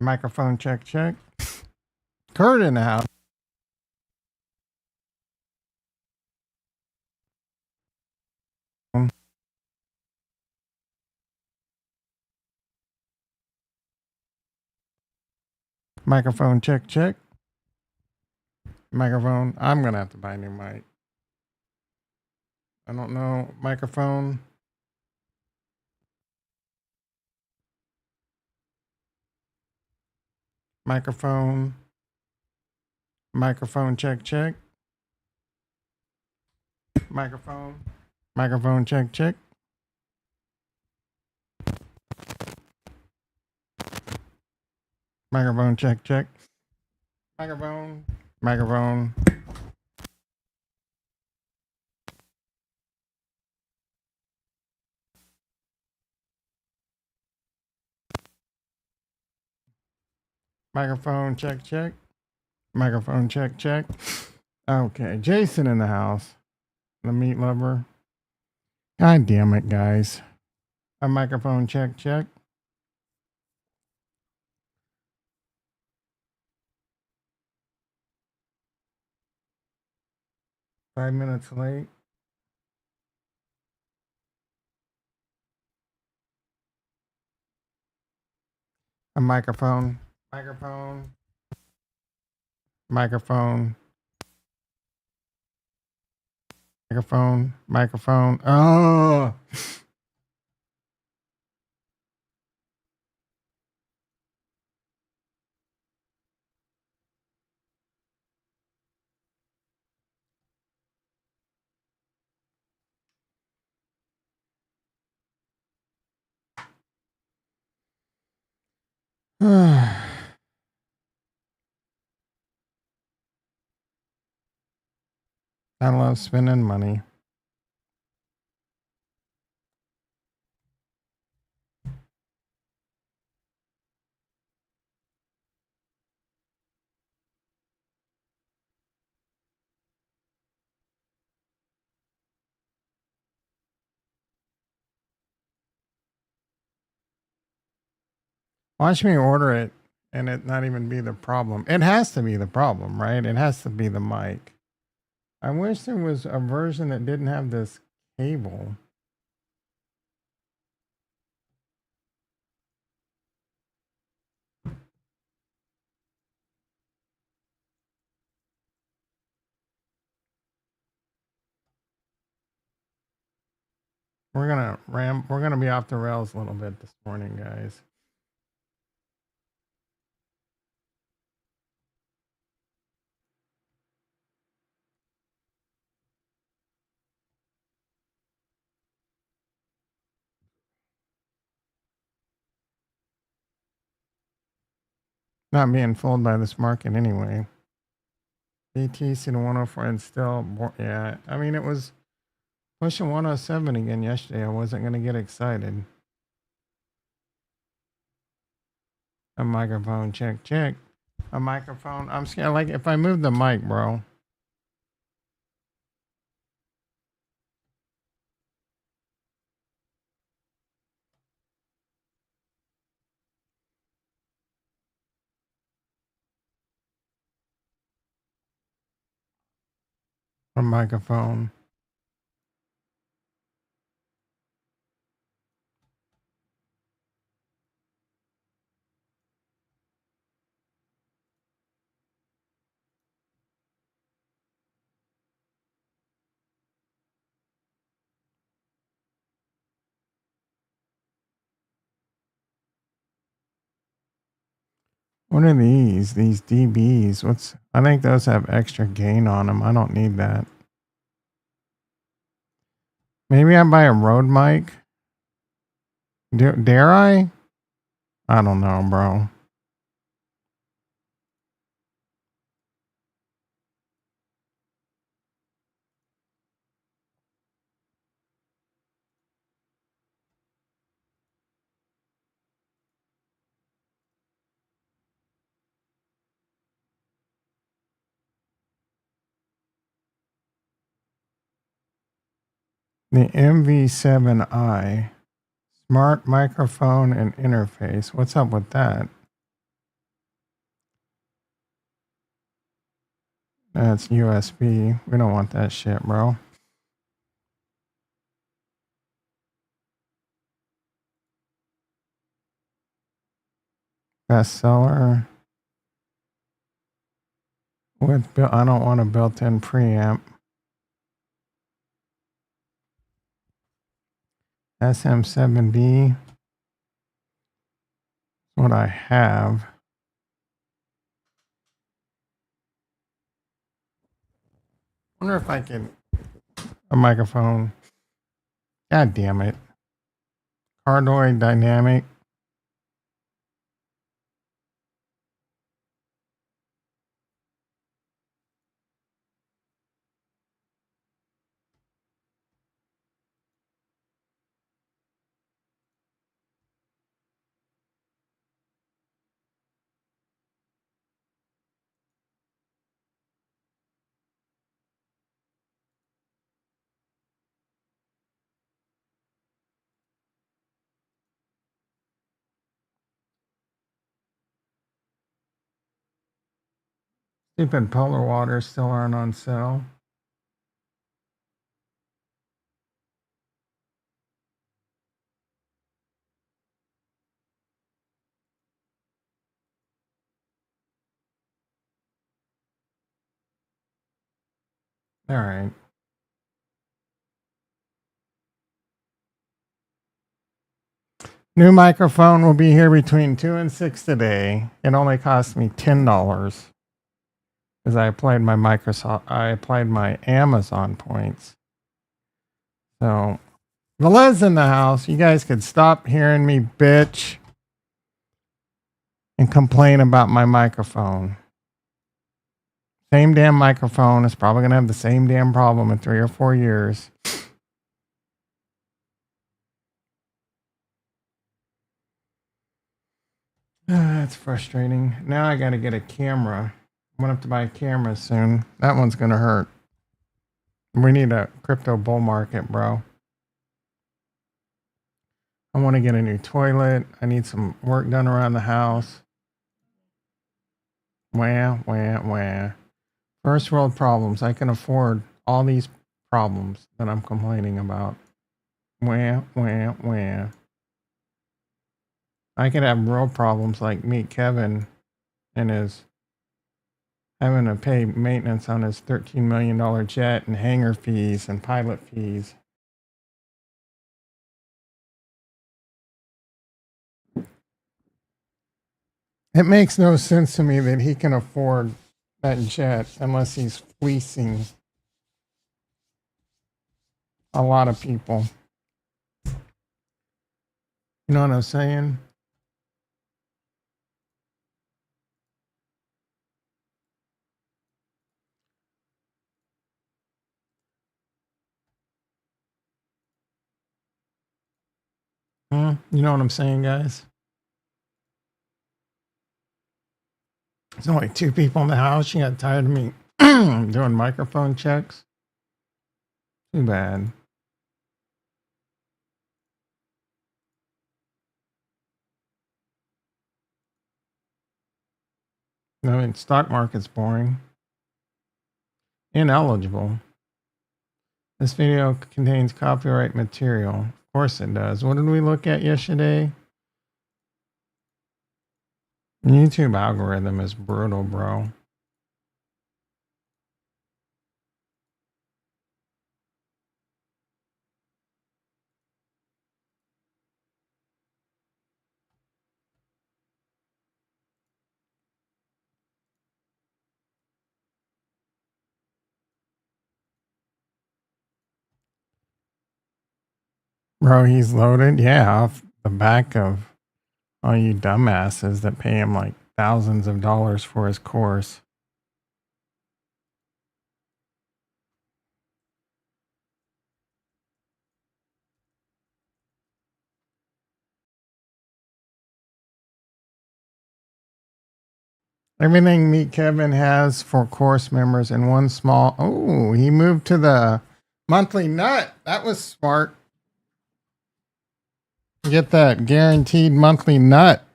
Microphone check, check. Kurt in the house. Microphone check, check. Microphone. I'm going to have to buy a new mic. I don't know. Microphone. Microphone. Microphone check, check. Microphone. Microphone check, check. Microphone check, check. Microphone. Microphone. Microphone check, check. Microphone check, check. Okay, Jason in the house. The meat lover. God damn it, guys. A microphone check, check. Five minutes late. A microphone. Microphone. Microphone. Microphone. Microphone. Oh. I love spending money. Watch me order it and it not even be the problem. It has to be the problem, right? It has to be the mic. I wish there was a version that didn't have this cable. We're gonna be off the rails a little bit this morning, guys. Not being fooled by this market anyway. BTC to 104 and still, yeah. I mean, it was pushing 107 again yesterday. I wasn't going to get excited. A microphone check, check. A microphone. I'm scared. Like, if I move the mic, bro. A microphone. What are these? These DBs. I think those have extra gain on them. I don't need that. Maybe I buy a Rode mic. Dare I? I don't know, bro. The MV7i. Smart microphone and interface. What's up with that? That's USB. We don't want that shit, bro. Bestseller. I don't want a built-in preamp. SM7B. What I have. Wonder if I can a microphone. God damn it. Cardioid dynamic. Stupid polar waters still aren't on sale. All right. New microphone will be here between 2 and 6 today. It only cost me $10 because I applied my Amazon points. So, Vale's in the house. You guys could stop hearing me bitch and complain about my microphone. Same damn microphone. It's probably going to have the same damn problem in 3 or 4 years. That's frustrating. Now I got to get a camera. I'm going to have to buy a camera soon. That one's going to hurt. We need a crypto bull market, bro. I want to get a new toilet. I need some work done around the house. Wah, wah, wah. First world problems. I can afford all these problems that I'm complaining about. Wah, wah, wah. I could have real problems like meet Kevin and his having to pay maintenance on his $13 million jet and hangar fees and pilot fees. It makes no sense to me that he can afford that jet unless he's fleecing a lot of people. You know what I'm saying? You know what I'm saying, guys? There's only 2 people in the house. She got tired of me doing microphone checks. Too bad. I mean, stock market's boring. Ineligible. This video contains copyright material. Of course it does. What did we look at yesterday? YouTube algorithm is brutal, bro. Bro, he's loaded. Yeah, off the back of all you dumbasses that pay him like thousands of dollars for his course. Everything Meet Kevin has for course members in one small. Oh, he moved to the monthly nut. That was smart. Get that guaranteed monthly nut.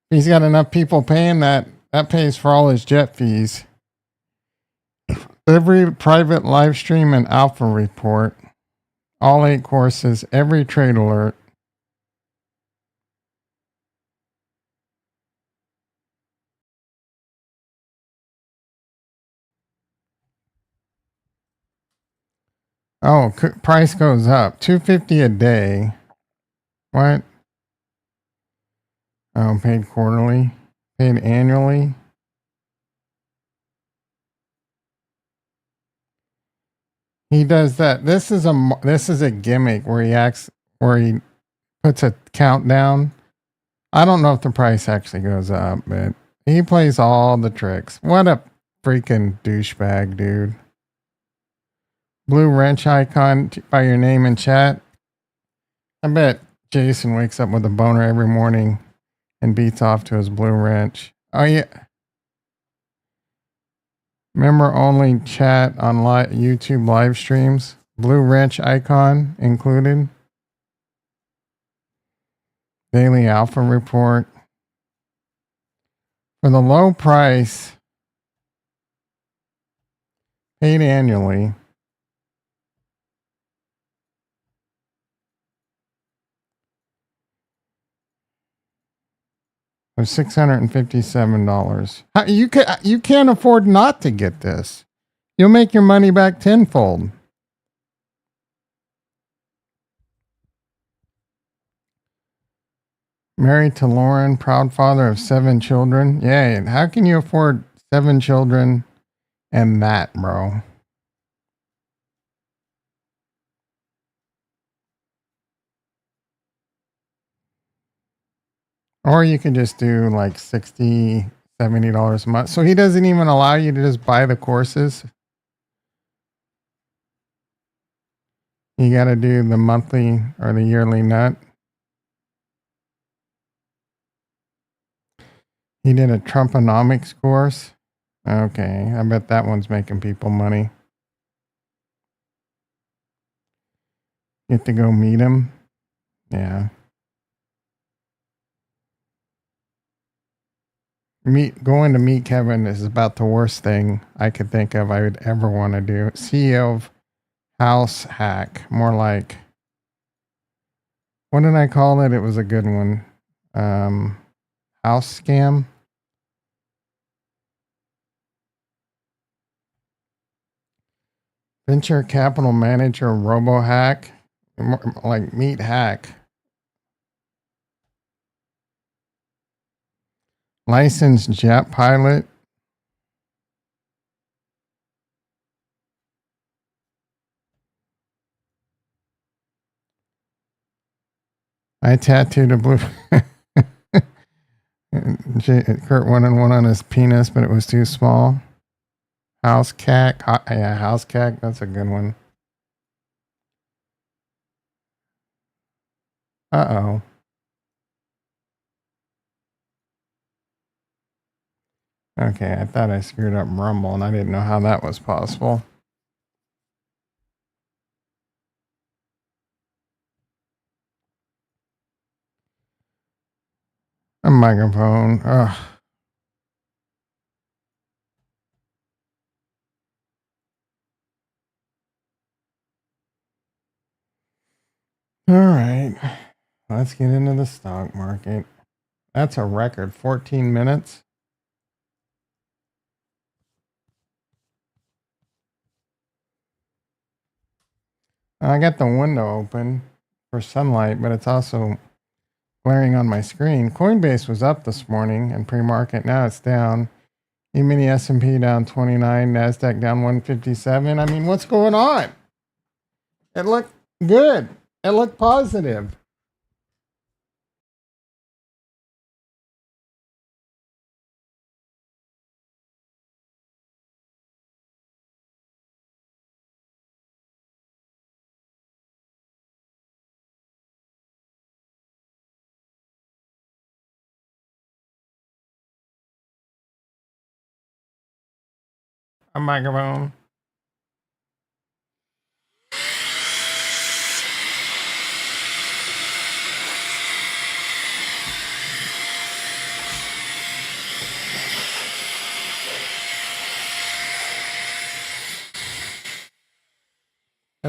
He's got enough people paying that. That pays for all his jet fees. Every private live stream and alpha report, all 8 courses, every trade alert. Oh, price goes up. $250 a day. What? Oh, paid quarterly, paid annually. He does that. This is a gimmick where he puts a countdown. I don't know if the price actually goes up, but he plays all the tricks. What a freaking douchebag, dude. Blue wrench icon by your name in chat. I bet Jason wakes up with a boner every morning and beats off to his blue wrench. Oh yeah. Member only chat on YouTube live streams. Blue wrench icon included. Daily alpha report. For the low price, paid annually. Of $657. You can't afford not to get this. You'll make your money back tenfold. Married to Lauren, proud father of 7 children. Yeah, and how can you afford 7 children and that, bro? Or you can just do like $60, $70 a month. So he doesn't even allow you to just buy the courses. You got to do the monthly or the yearly nut. He did a Trumponomics course. Okay, I bet that one's making people money. Get to go meet him. Yeah. Going to meet Kevin is about the worst thing I could think of I would ever want to do. CEO of House Hack. More like, what did I call it? It was a good one. House Scam. Venture Capital Manager Robo Hack. Like Meet Hack. Licensed jet pilot. I tattooed a blue. Kurt wanted one on his penis, but it was too small. House Cack. Yeah, House Cack. That's a good one. Uh-oh. Okay, I thought I screwed up Rumble, and I didn't know how that was possible. A microphone. Ugh. All right. Let's get into the stock market. That's a record. 14 minutes. I got the window open for sunlight, but it's also glaring on my screen. Coinbase was up this morning in pre-market. Now it's down. E-mini S&P down 29. NASDAQ down 157. I mean, what's going on? It looked good. It looked positive. A microphone.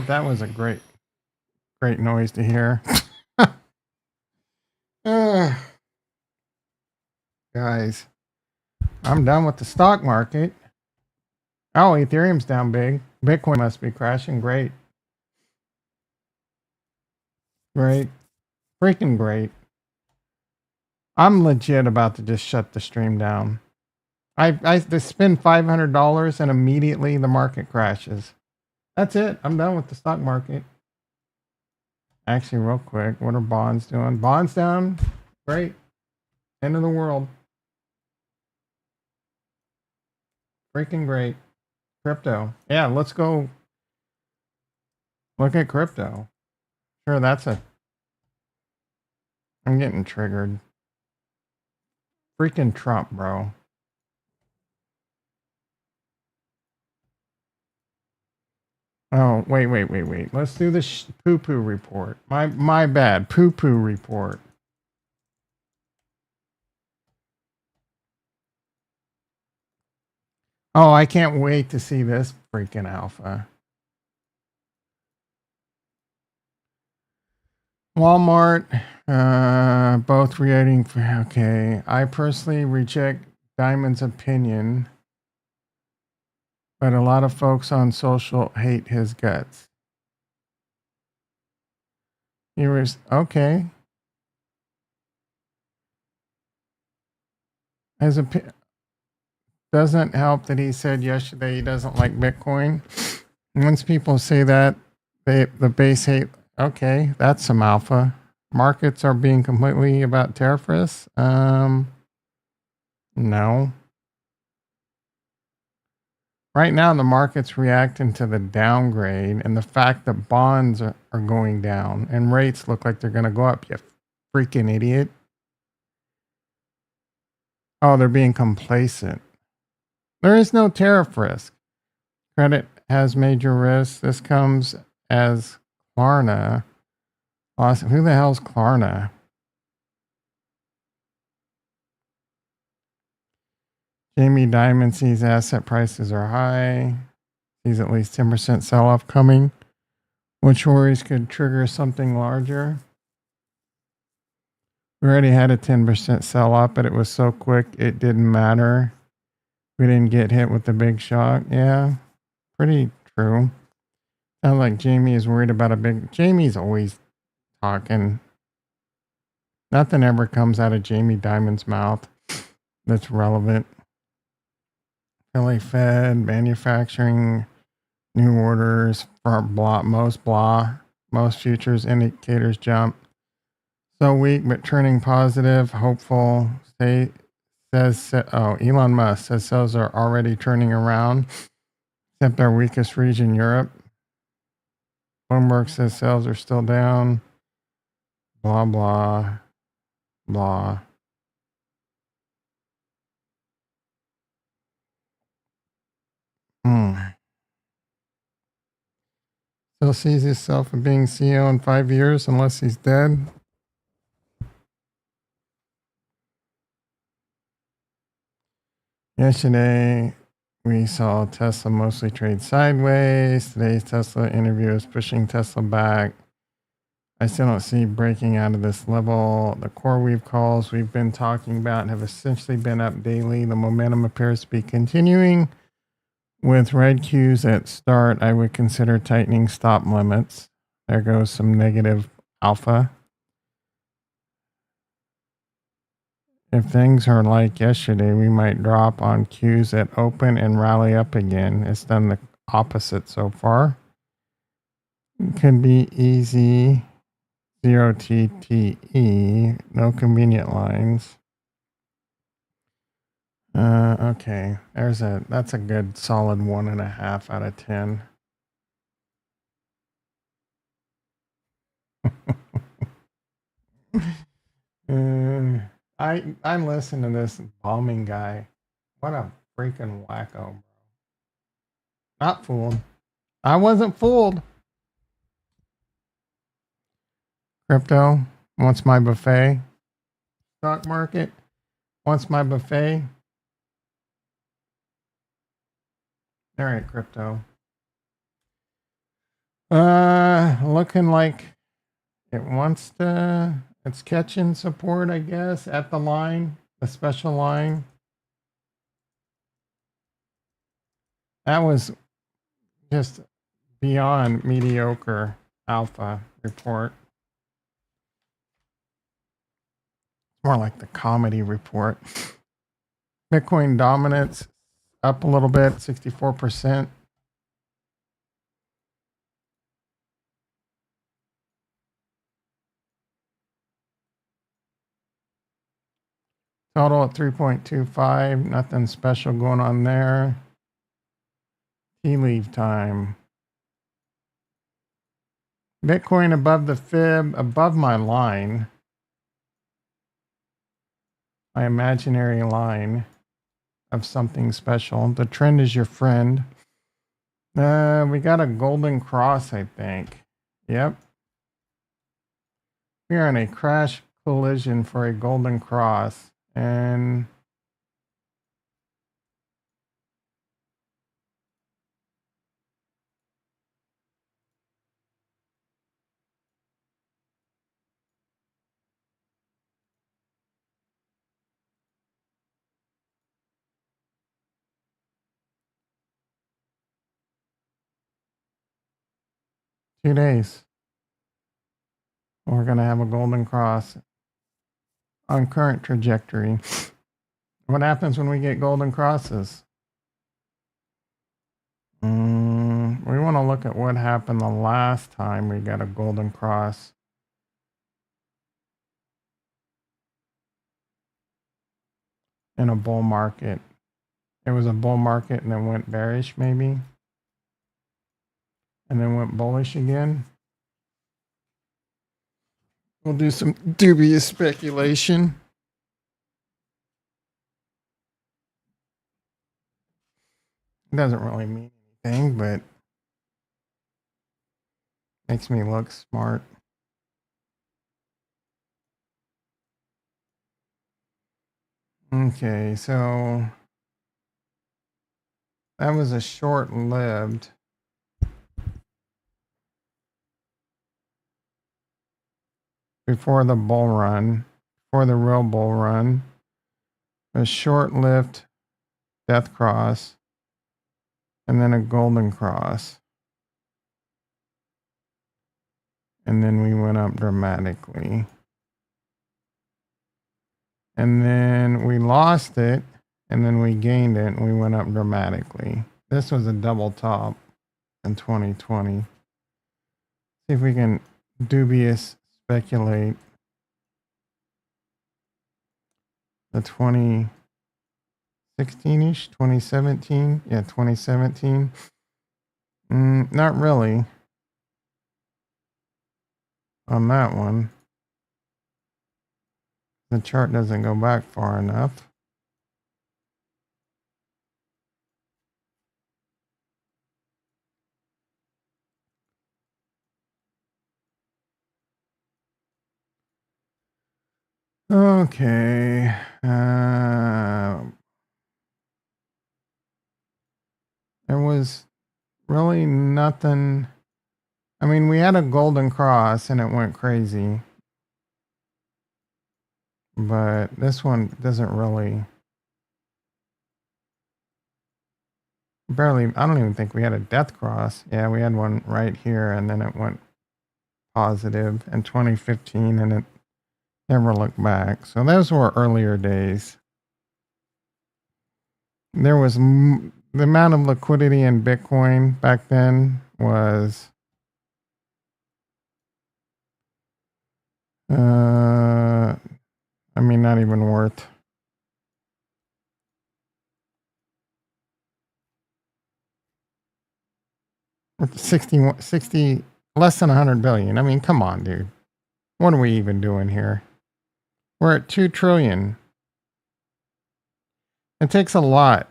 But that was a great noise to hear. Guys, I'm done with the stock market. Oh, Ethereum's down big. Bitcoin must be crashing. Great. Great. Freaking great. I'm legit about to just shut the stream down. I spend $500 and immediately the market crashes. That's it. I'm done with the stock market. Actually, real quick, what are bonds doing? Bonds down. Great. End of the world. Freaking great. Crypto. Yeah, let's go look at crypto. Sure, I'm getting triggered. Freaking Trump, bro. Oh, wait. Let's do the Poo Poo Report. My bad. Poo Poo Report. Oh, I can't wait to see this freaking alpha. Walmart, both reacting. Okay, I personally reject Diamond's opinion, but a lot of folks on social hate his guts. He was okay. As a doesn't help that he said yesterday he doesn't like Bitcoin. Once people say that, the base hate. Okay, that's some alpha. Markets are being completely about tariff risks. No. Right now, the market's reacting to the downgrade and the fact that bonds are going down and rates look like they're going to go up. You freaking idiot. Oh, they're being complacent. There is no tariff risk. Credit has major risks. This comes as Klarna. Awesome. Who the hell's Klarna? Jamie Dimon sees asset prices are high. Sees at least 10% sell off coming, which worries could trigger something larger. We already had a 10% sell off, but it was so quick it didn't matter. We didn't get hit with the big shock. Yeah, pretty true. Sounds like Jamie is worried about a big. Jamie's always talking. Nothing ever comes out of Jamie Dimon's mouth that's relevant. Philly Fed, manufacturing, new orders for most futures indicators jump. So weak, but turning positive, hopeful. Elon Musk says sales are already turning around, except our weakest region, Europe. Bloomberg says sales are still down. Blah, blah, blah. Still sees himself as being CEO in 5 years unless he's dead. Yesterday, we saw Tesla mostly trade sideways. Today's Tesla interview is pushing Tesla back. I still don't see breaking out of this level. The core weave calls we've been talking about have essentially been up daily. The momentum appears to be continuing. With red cues at start, I would consider tightening stop limits. There goes some negative alpha. If things are like yesterday, we might drop on cues at open and rally up again. It's done the opposite so far. It could be easy. 0 TTE, no convenient lines. Okay, that's a good solid 1.5 out of 10. I'm listening to this bombing guy. What a freaking wacko, bro. Not fooled. I wasn't fooled. Crypto wants my buffet. Stock market wants my buffet. All right, crypto. Looking like it's catching support, I guess, at the line, the special line. That was just beyond mediocre alpha report. More like the comedy report. Bitcoin dominance up a little bit, 64%. Total at 3.25. Nothing special going on there. Tea leave time. Bitcoin above the fib, above my line. My imaginary line of something special. The trend is your friend. We got a golden cross, I think. Yep. We are in a crash collision for a golden cross. And two days, we're going to have a golden cross on current trajectory. What happens when we get golden crosses? We want to look at what happened the last time we got a golden cross. In a bull market. It was a bull market and then went bearish, maybe. And then went bullish again. We'll do some dubious speculation. It doesn't really mean anything, but makes me look smart. Okay, so that was a short-lived. Before the bull run, before the real bull run, a short-lived death cross, and then a golden cross. And then we went up dramatically. And then we lost it, and then we gained it, and we went up dramatically. This was a double top in 2020. See if we can dubious speculate the 2016-ish, 2017. Yeah, 2017. Not really on that one. The chart doesn't go back far enough. Okay. There was really nothing. I mean, we had a golden cross and it went crazy. But this one doesn't really. Barely. I don't even think we had a death cross. Yeah, we had one right here and then it went positive in 2015 and it never looked back. So those were earlier days. There was the amount of liquidity in Bitcoin back then was I mean, not even worth. With 60, less than 100 billion. I mean, come on, dude. What are we even doing here? We're at 2 trillion. It takes a lot.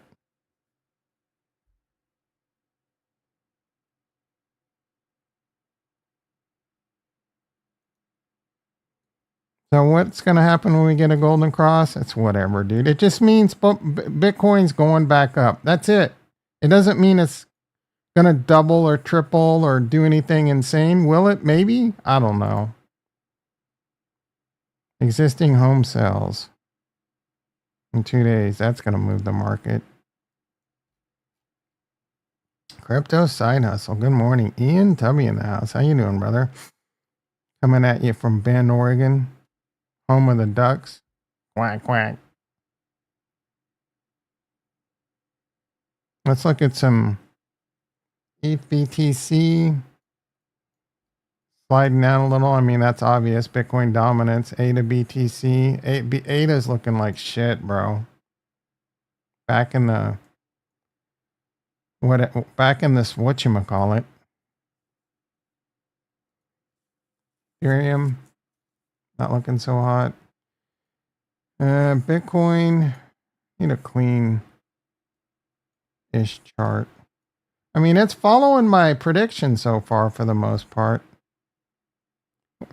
So what's going to happen when we get a golden cross? It's whatever, dude. It just means Bitcoin's going back up. That's it. It doesn't mean it's gonna double or triple or do anything insane? Will it? Maybe? I don't know. Existing home sales in 2 days. That's gonna move the market. Crypto side hustle. Good morning. Ian Tubby in the house. How you doing, brother? Coming at you from Bend, Oregon. Home of the Ducks. Quack, quack. Let's look at some ETH sliding down a little. I mean, that's obvious. Bitcoin dominance. ADA BTC. ADA's looking like shit, bro. Back in the back in this whatchamacallit. Ethereum not looking so hot. Bitcoin need a clean ish chart. I mean, it's following my prediction so far for the most part.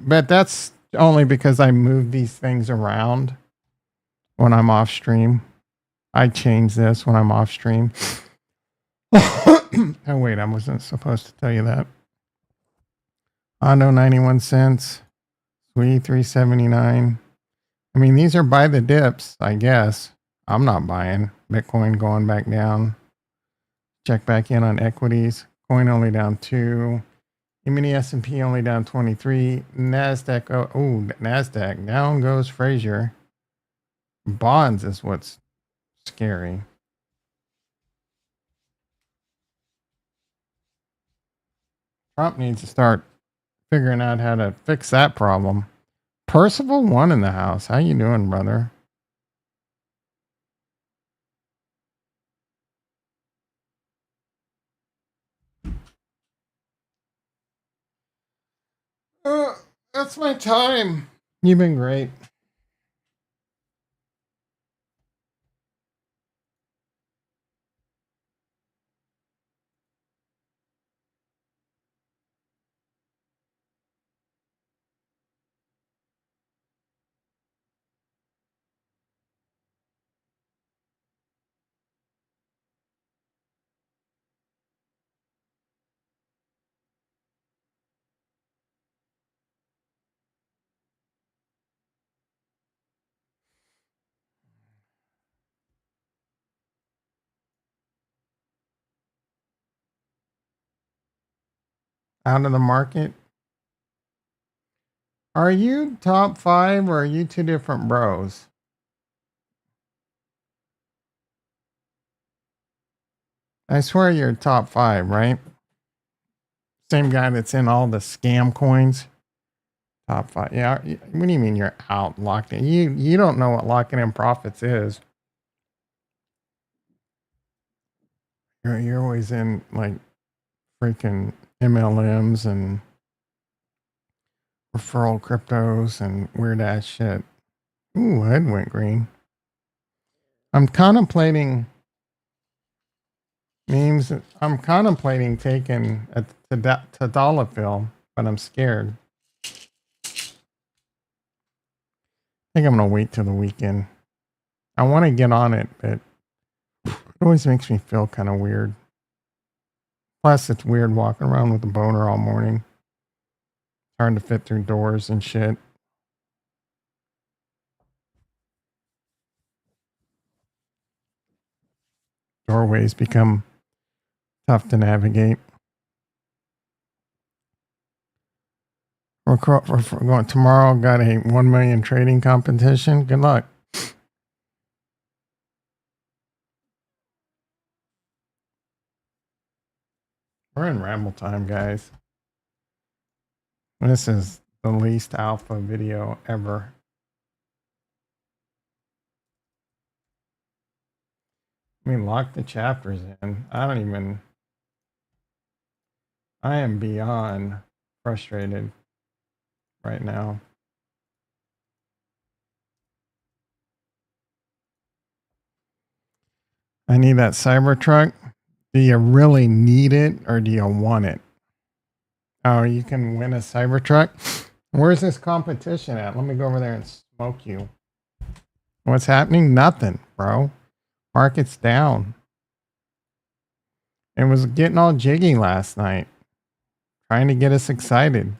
But that's only because I move these things around when I'm off stream. I change this when I'm off stream. Oh, wait, I wasn't supposed to tell you that. Ondo 91 cents. Sweet 379. I mean, these are by the dips, I guess. I'm not buying. Bitcoin going back down. Check back in on equities. Coin only down 2. E-mini S&P only down 23. NASDAQ, NASDAQ. Down goes Frazier. Bonds is what's scary. Trump needs to start figuring out how to fix that problem. Percival 1 in the house. How you doing, brother? That's my time. You've been great. Out of the market. Are you top 5 or are you two different bros? I swear you're top 5, right? Same guy that's in all the scam coins. Top 5. Yeah. What do you mean you're out locked in? You don't know what locking in profits is. You're always in like freaking MLMs and referral cryptos and weird ass shit. Ooh, head went green. I'm contemplating memes. I'm contemplating taking a tadalafil, but I'm scared. I think I'm gonna wait till the weekend. I want to get on it, but it always makes me feel kind of weird. Plus, it's weird walking around with a boner all morning. Hard to fit through doors and shit. Doorways become tough to navigate. We're going tomorrow. Got a 1 million trading competition. Good luck. We're in Ramble Time, guys. This is the least alpha video ever. I mean, lock the chapters in. I am beyond frustrated right now. I need that Cybertruck. Do you really need it or do you want it? Oh, you can win a Cybertruck? Where's this competition at? Let me go over there and smoke you. What's happening? Nothing, bro. Market's down. It was getting all jiggy last night, trying to get us excited.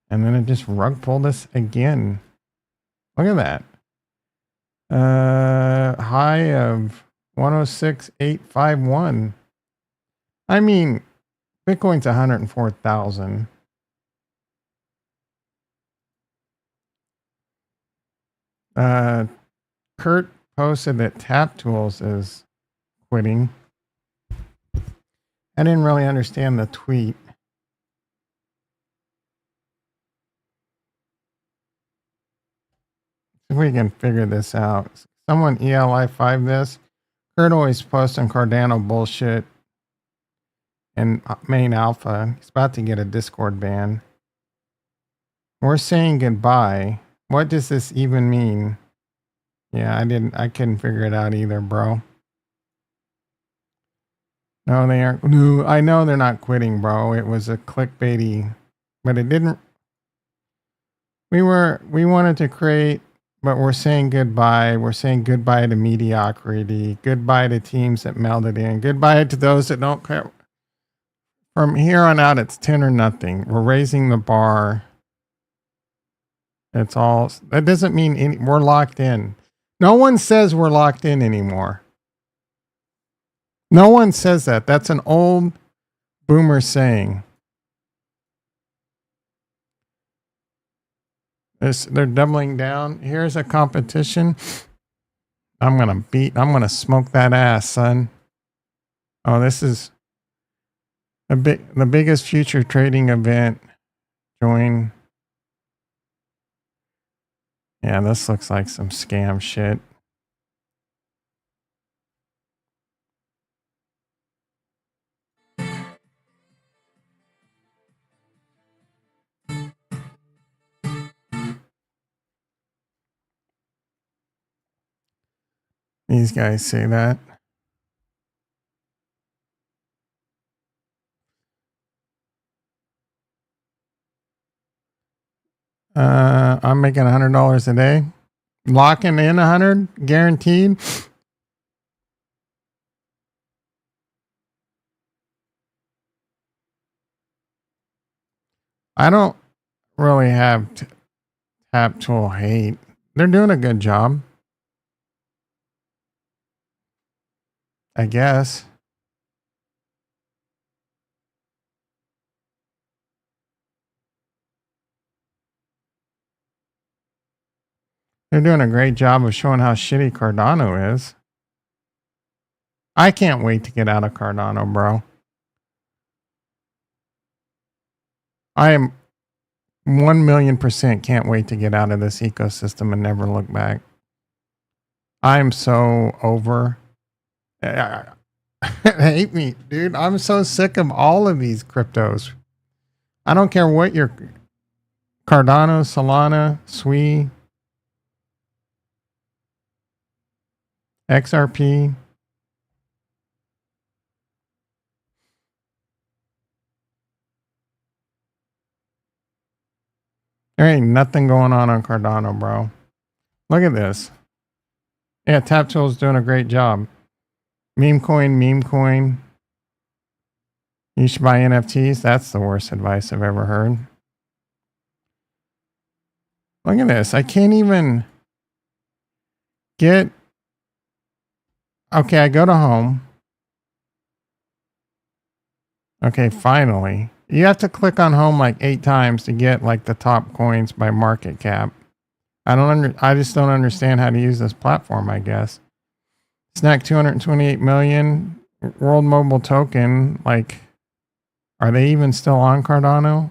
And then it just rug pulled us again. Look at that. High of 106,851. I mean, Bitcoin's 104,000. Kurt posted that Tap Tools is quitting. I didn't really understand the tweet. If we can figure this out. Someone ELI5 this. Kurt always posts on Cardano bullshit and main alpha. He's about to get a Discord ban. We're saying goodbye. What does this even mean? Yeah, I couldn't figure it out either, bro. No, they aren't. No, I know they're not quitting, bro. It was a clickbaity, but it didn't. We wanted to create, but we're saying goodbye. We're saying goodbye to mediocrity. Goodbye to teams that melded in. Goodbye to those that don't care. From here on out, it's 10 or nothing. We're raising the bar. It's all. That doesn't mean we're locked in. No one says we're locked in anymore. No one says that. That's an old boomer saying. They're doubling down. Here's a competition. I'm gonna smoke that ass, son. Oh, this is the biggest future trading event. Join. Yeah, this looks like some scam shit. These guys say that. I'm making $100 a day. Locking in 100 guaranteed. I don't really have Tap Tool hate. They're doing a good job, I guess. They're doing a great job of showing how shitty Cardano is. I can't wait to get out of Cardano, bro. I am 1,000,000% can't wait to get out of this ecosystem and never look back. I'm so over. Hate me, dude. I'm so sick of all of these cryptos. I don't care what your Cardano, Solana, SWI, XRP. There ain't nothing going on Cardano, bro. Look at this. Yeah, Tap Tool's doing a great job. Meme coin. You should buy NFTs. That's the worst advice I've ever heard. Look at this. I can't even get. Okay, I go to home. Okay, finally. You have to click on home like 8 times to get like the top coins by market cap. I just don't understand how to use this platform, I guess. Snack 228 million. World Mobile Token, like, are they even still on Cardano?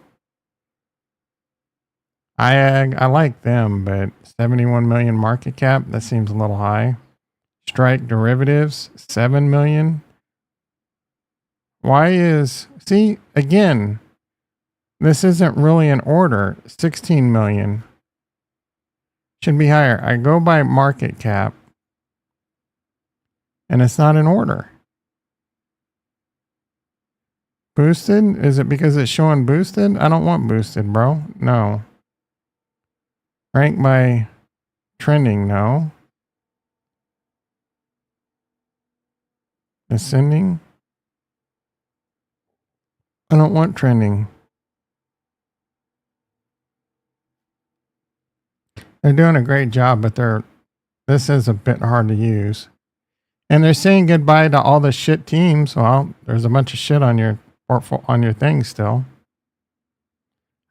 I like them, but 71 million market cap, that seems a little high. Strike Derivatives, 7 million. See, again, this isn't really an order. 16 million. Should be higher. I go by market cap, and it's not an order. Boosted? Is it because it's showing boosted? I don't want boosted, bro. No. Rank by trending, no. Ascending. I don't want trending. They're doing a great job, but this is a bit hard to use. And they're saying goodbye to all the shit teams. Well, there's a bunch of shit on your on your thing still.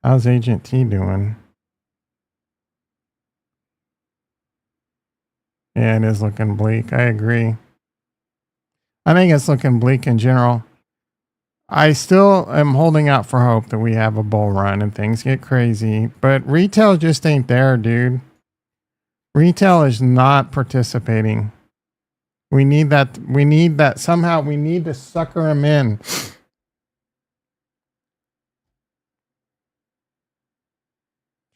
How's Agent T doing? Yeah, it is looking bleak. I agree. I think it's looking bleak in general. I still am holding out for hope that we have a bull run and things get crazy, but retail just ain't there, dude. Retail is not participating. We need that. We need that somehow. We need to sucker them in.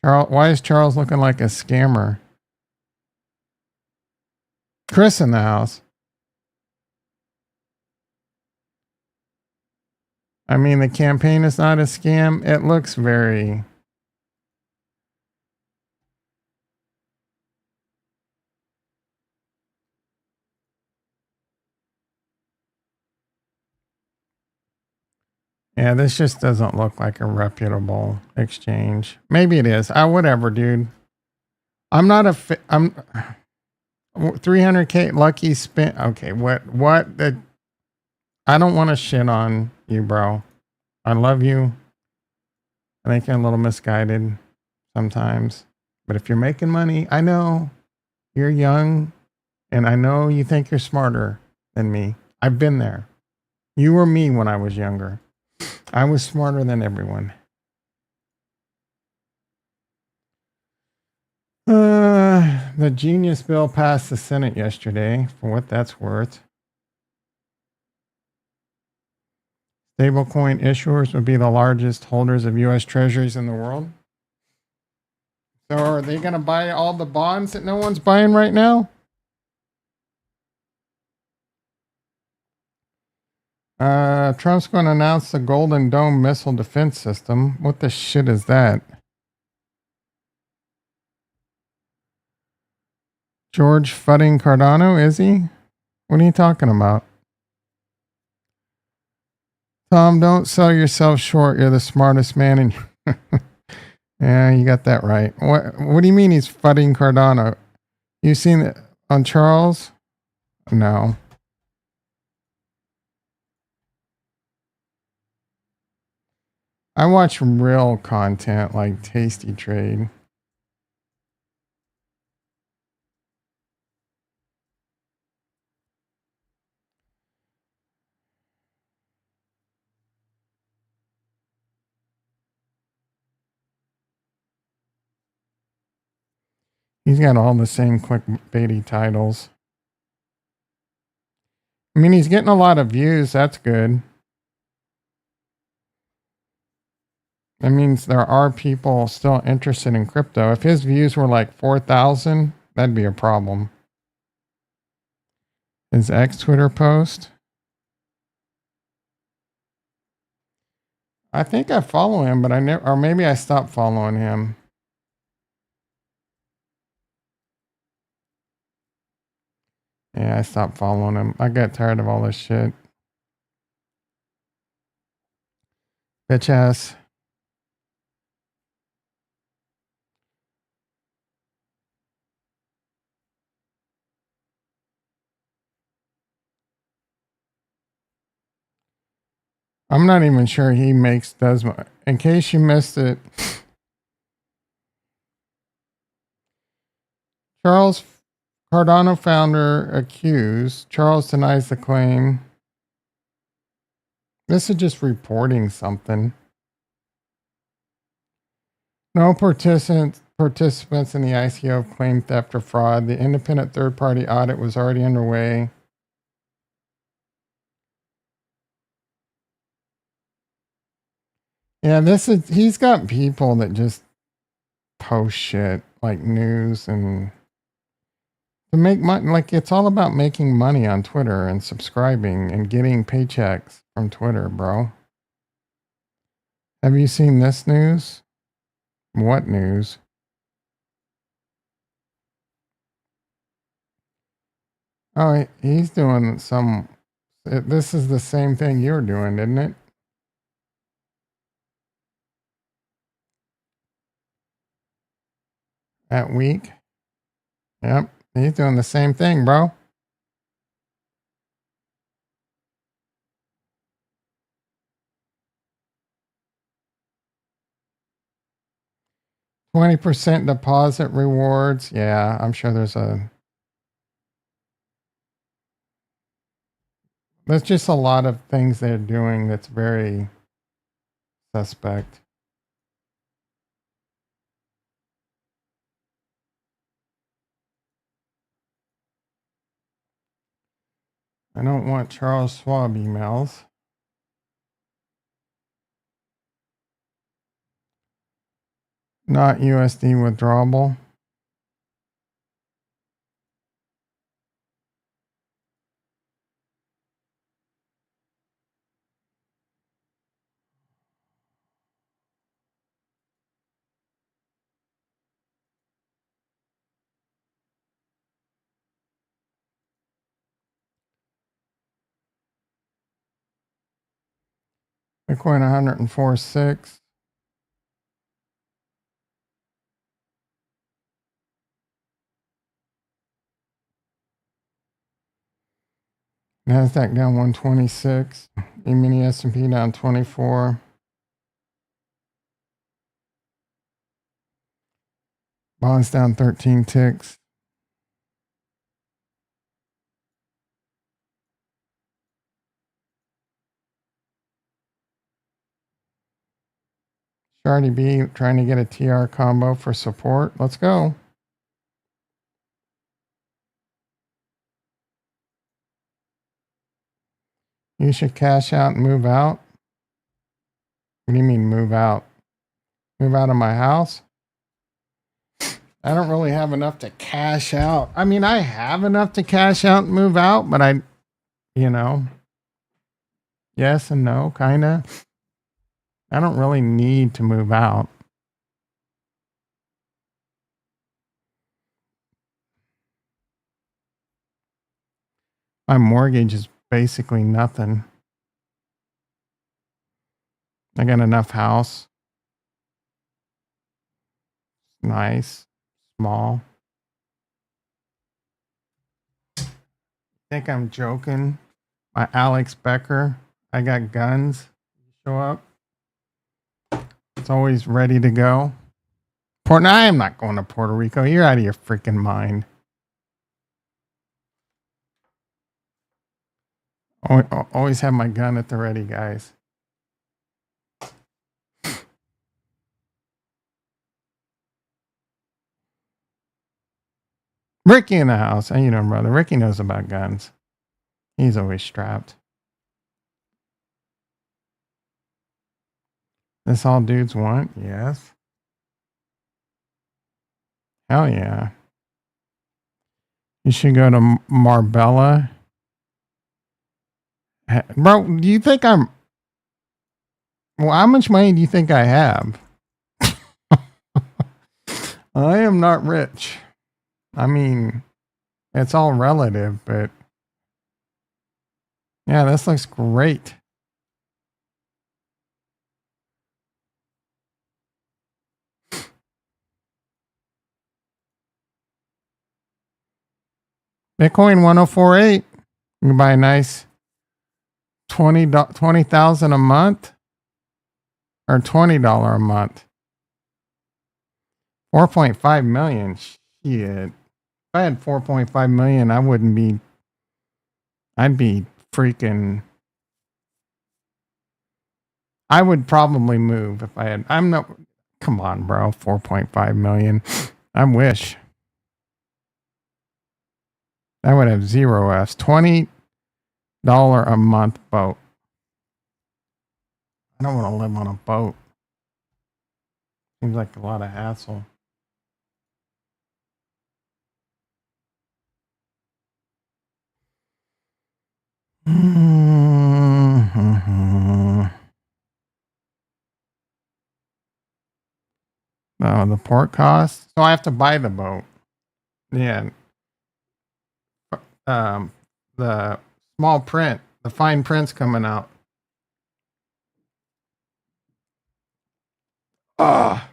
Charles, why is Charles looking like a scammer? Chris in the house. I mean, the campaign is not a scam. It looks very. Yeah, this just doesn't look like a reputable exchange. Maybe it is. Whatever, dude. I'm not a. I'm 300K lucky spin. Okay, what? I don't want to shit on you, bro. I love you. I think you're a little misguided sometimes. But if you're making money, I know you're young and I know you think you're smarter than me. I've been there. You were me when I was younger. I was smarter than everyone. The genius bill passed the Senate yesterday, for what that's worth. Stablecoin issuers would be the largest holders of U.S. treasuries in the world. So are they going to buy all the bonds that no one's buying right now? Trump's going to announce the Golden Dome missile defense system. What the shit is that? George Fudding Cardano, is he? What are you talking about? Tom, don't sell yourself short. You're the smartest man in. Yeah, you got that right. What do you mean he's Fudding Cardano? You seen it on Charles? No. I watch real content like Tasty Trade. He's got all the same clickbaity titles. I mean, he's getting a lot of views. That's good. That means there are people still interested in crypto. If his views were like 4,000, that'd be a problem. His ex Twitter post. I think I follow him, but I never, or maybe I stopped following him. Yeah, I stopped following him. I got tired of all this shit. Bitch ass. I'm not even sure he does. In case you missed it, Charles Cardano founder accused. Charles denies the claim. This is just reporting something. No participants in the ICO claimed theft or fraud. The independent third-party audit was already underway. Yeah, he's got people that just post shit like news and to make money. Like it's all about making money on Twitter and subscribing and getting paychecks from Twitter, bro. Have you seen this news? What news? Oh, he's doing some. This is the same thing you're doing, isn't it? That week. Yep. He's doing the same thing, bro. 20% deposit rewards. Yeah, I'm sure there's just a lot of things they're doing that's very suspect. I don't want Charles Schwab emails. Not USD withdrawable. Bitcoin 104.6. Nasdaq down 126. E-mini S&P down 24. Bonds down 13 ticks. Shardy B trying to get a TR combo for support. Let's go. You should cash out and move out. What do you mean move out? Move out of my house? I don't really have enough to cash out. I mean, I have enough to cash out and move out, but you know, yes and no, kind of. I don't really need to move out. My mortgage is basically nothing. I got enough house. Nice. Small. Think I'm joking? My Alex Becker. I got guns. Show up. It's always ready to go. I am not going to Puerto Rico. You're out of your freaking mind. Always have my gun at the ready, guys. Ricky in the house. How you doing, brother? Ricky knows about guns. He's always strapped. This all dudes want? Yes. Hell yeah. You should go to Marbella. Bro, do you think I'm... Well, how much money do you think I have? I am not rich. I mean, it's all relative, but... Yeah, this looks great. Bitcoin 1048. You can buy a nice 20,000 a month or $20 a month. 4.5 million. Shit. If I had 4.5 million, I'd be freaking, I would probably move if I had, come on, bro, 4.5 million. I wish. I would have zero F's. $20 a month boat. I don't want to live on a boat. Seems like a lot of hassle. No, the port cost. So I have to buy the boat. Yeah. The small print, the fine print's coming out. Ah.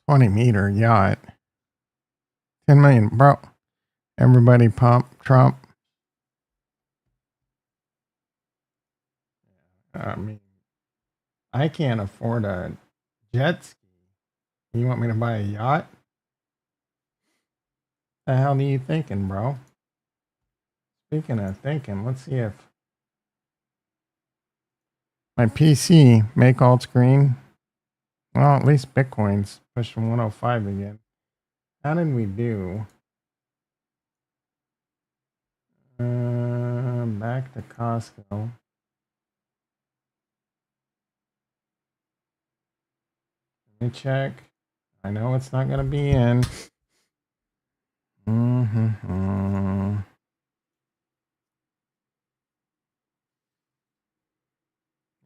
20-meter yacht. 10 million, bro. Everybody pump Trump. I mean, I can't afford a jet ski. You want me to buy a yacht? The hell are you thinking, bro? Speaking of thinking, let's see if my PC make alt screen. Well, at least Bitcoin's pushing 105 again. How did we do? Back to Costco. Let me check. I know it's not going to be in.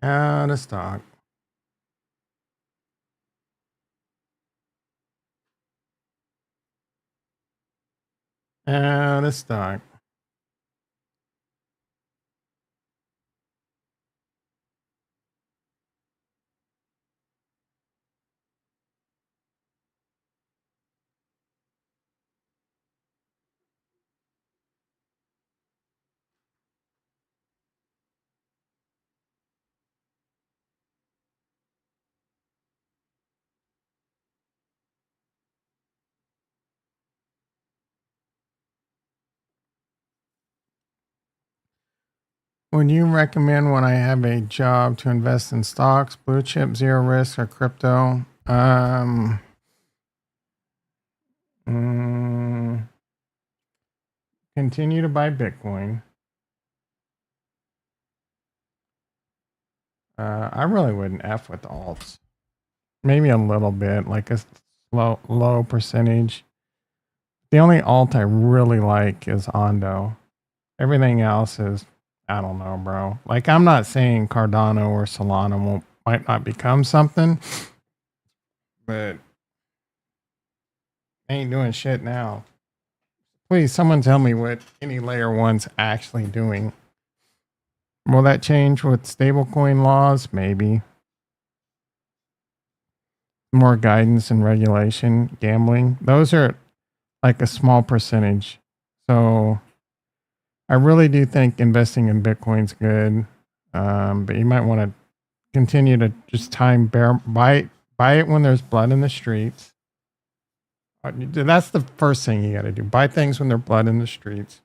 Out of stock. Out of stock. Would you recommend when I have a job to invest in stocks, blue chip, zero risk, or crypto? Continue to buy Bitcoin. I really wouldn't F with alts. Maybe a little bit, like a low percentage. The only alt I really like is Ondo. Everything else is, I don't know, bro. Like, I'm not saying Cardano or Solana might not become something, but ain't doing shit now. Please, someone tell me what any layer one's actually doing. Will that change with stablecoin laws? Maybe. More guidance and regulation, gambling. Those are like a small percentage. So I really do think investing in Bitcoin's good. But you might want to continue to just buy it when there's blood in the streets. That's the first thing you got to do. Buy things when there's blood in the streets.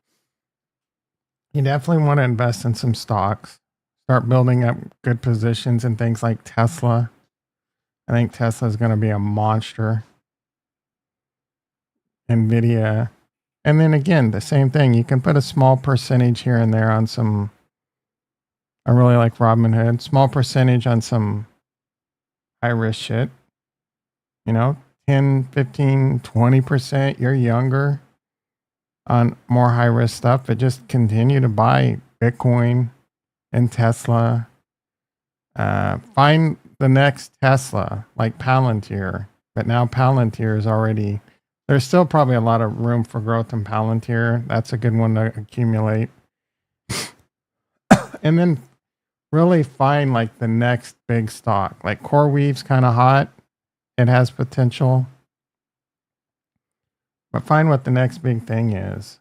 You definitely want to invest in some stocks. Start building up good positions in things like Tesla. I think Tesla is going to be a monster. Nvidia. And then again, the same thing. You can put a small percentage here and there on some. I really like Robinhood. Small percentage on some high risk shit. 10, 15, 20%. You're younger on more high risk stuff, but just continue to buy Bitcoin and Tesla. Find the next Tesla, like Palantir. But now Palantir is already, there's still probably a lot of room for growth in Palantir. That's a good one to accumulate. And then really find like the next big stock. Like CoreWeave's kind of hot. It has potential. But find what the next big thing is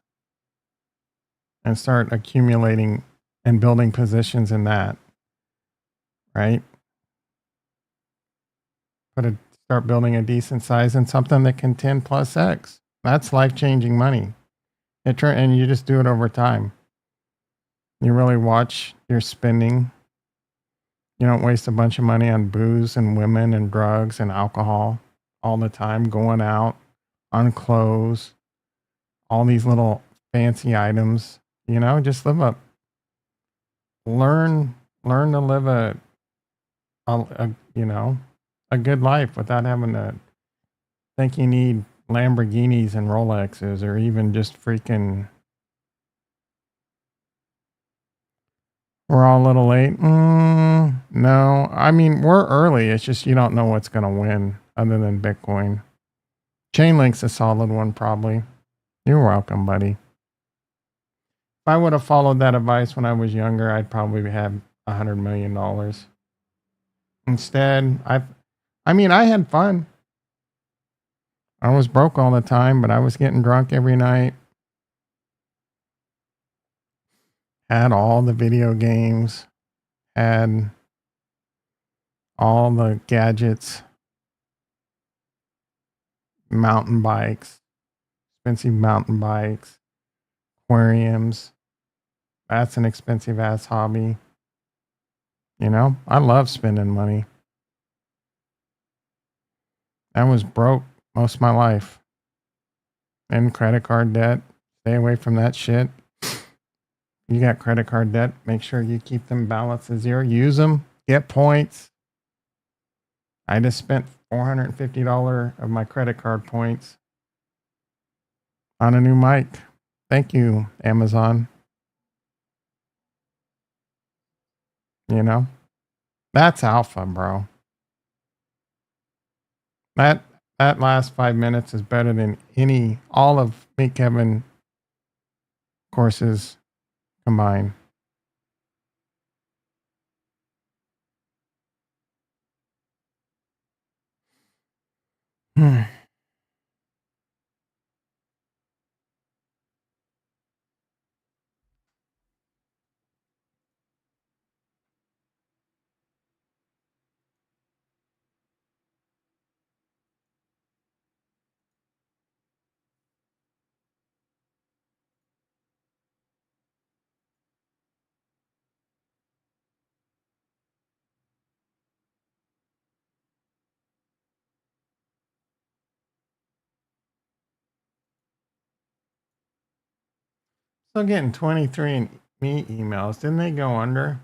and start accumulating and building positions in that. Right? Start building a decent size in something that can 10 plus X. That's life-changing money. And you just do it over time. You really watch your spending. You don't waste a bunch of money on booze and women and drugs and alcohol all the time, going out on clothes, all these little fancy items. Just live learn to live a good life without having to think you need Lamborghinis and Rolexes or even just freaking. We're all a little late. No, I mean, we're early. It's just you don't know what's going to win other than Bitcoin. Chainlink's a solid one, probably. You're welcome, buddy. If I would have followed that advice when I was younger, I'd probably have $100 million. Instead, I had fun. I was broke all the time, but I was getting drunk every night. Had all the video games, had all the gadgets, mountain bikes, expensive mountain bikes, aquariums. That's an expensive ass hobby. You know, I love spending money. I was broke most of my life. And credit card debt. Stay away from that shit. You got credit card debt, make sure you keep them balanced at zero. Use them, get points. I just spent $450 of my credit card points on a new mic. Thank you, Amazon. You know, that's alpha, bro. That that last 5 minutes is better than all of me, Kevin courses combined. Still getting 23 and me emails. Didn't they go under?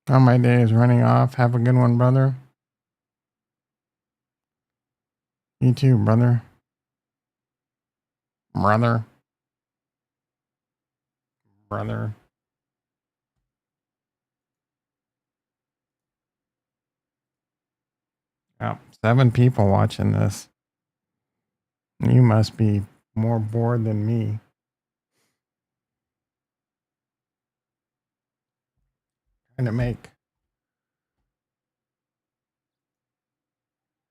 Oh, my day is running off. Have a good one, brother. You too, brother. Brother. Brother. Oh, 7 people watching this. You must be more bored than me. Trying to make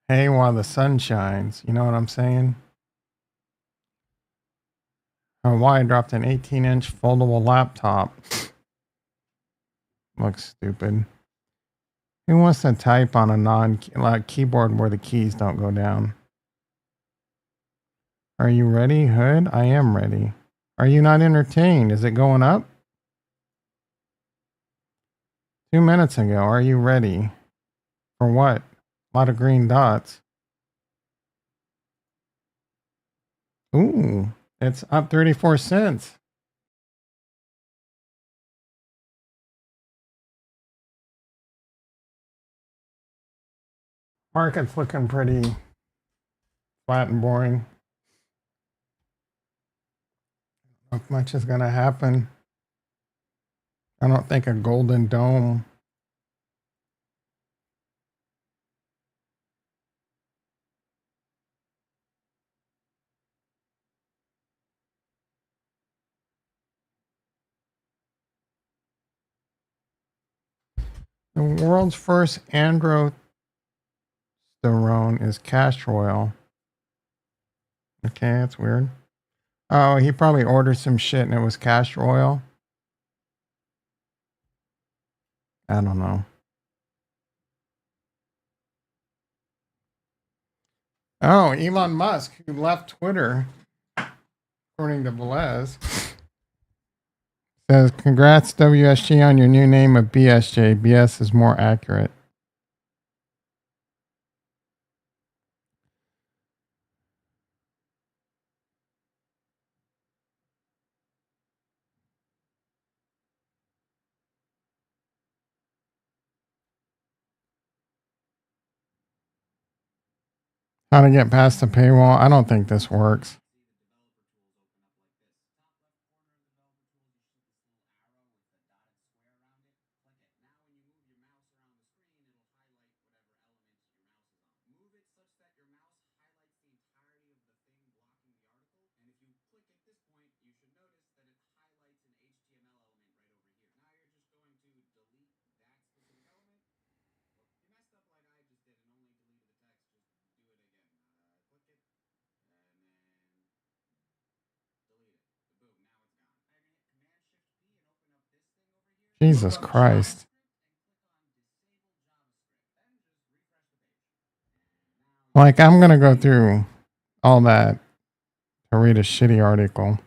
hay while the sun shines. You know what I'm saying? Oh, why I dropped an 18-inch foldable laptop. Looks stupid. Who wants to type on a like keyboard where the keys don't go down? Are you ready, Hood? I am ready. Are you not entertained? Is it going up? 2 minutes ago. Are you ready? For what? A lot of green dots. Ooh, it's up 34 cents. Market's looking pretty flat and boring. Not much is going to happen. I don't think a golden dome. The world's first androsterone is castor oil. Okay, that's weird. Oh, he probably ordered some shit and it was castor oil. I don't know. Oh, Elon Musk, who left Twitter, according to Velez, says, "Congrats, WSG, on your new name of BSJ. BS is more accurate." How to get past the paywall? I don't think this works. Jesus Christ. Like, I'm going to go through all that to read a shitty article.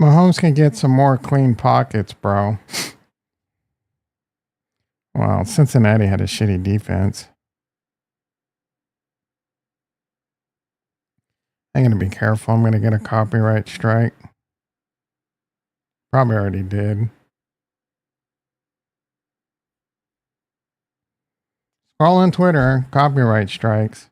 Mahomes can get some more clean pockets, bro. Well, Cincinnati had a shitty defense. I'm going to be careful. I'm going to get a copyright strike. Probably already did. Scroll on Twitter, copyright strikes.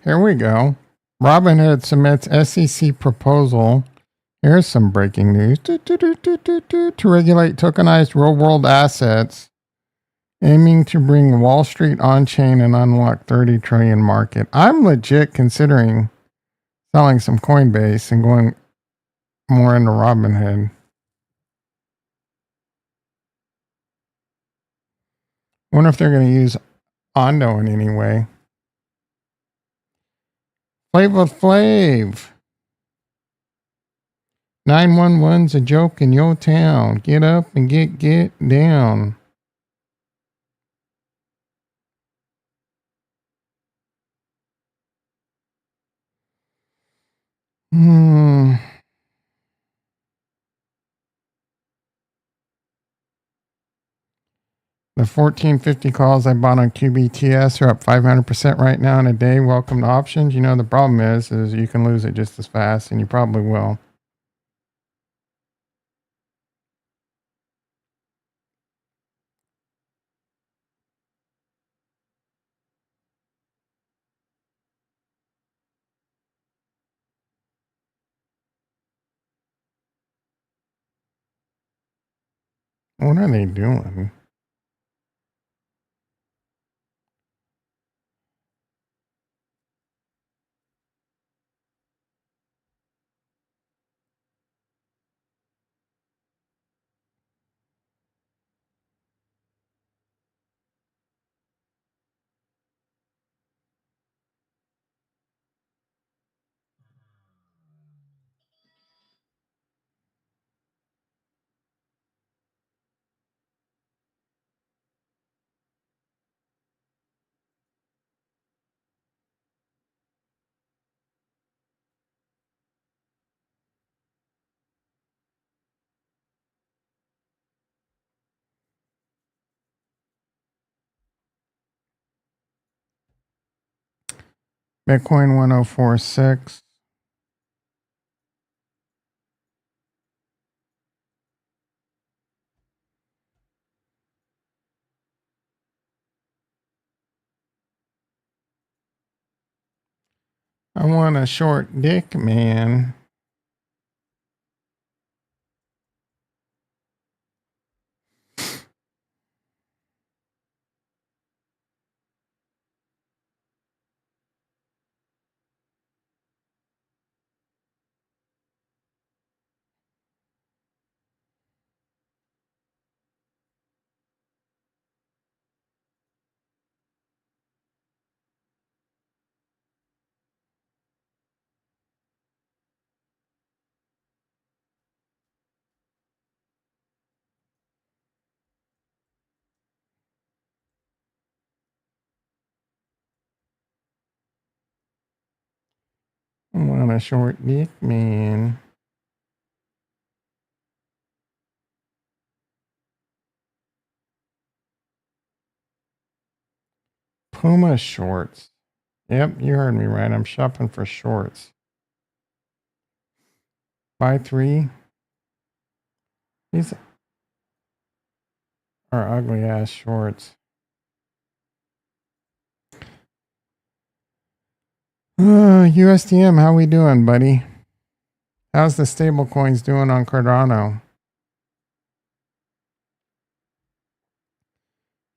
Here we go. Robinhood submits SEC proposal. Here's some breaking news. To regulate tokenized real world assets, aiming to bring Wall Street on chain and unlock 30 trillion market. I'm legit considering selling some Coinbase and going more into Robinhood. Wonder if they're going to use Ondo in any way. Flavor Flav. 911's a joke in your town. Get up and get down. The 1450 calls I bought on QBTS are up 500% right now in a day. Welcome to options. You know, the problem is you can lose it just as fast, and you probably will. What are they doing? Bitcoin 1046. I want a short dick, man. I want a short dick, man. Puma shorts. Yep, you heard me right. I'm shopping for shorts. Buy 3. These are ugly ass shorts. USDM, how we doing, buddy? How's the stable coins doing on Cardano?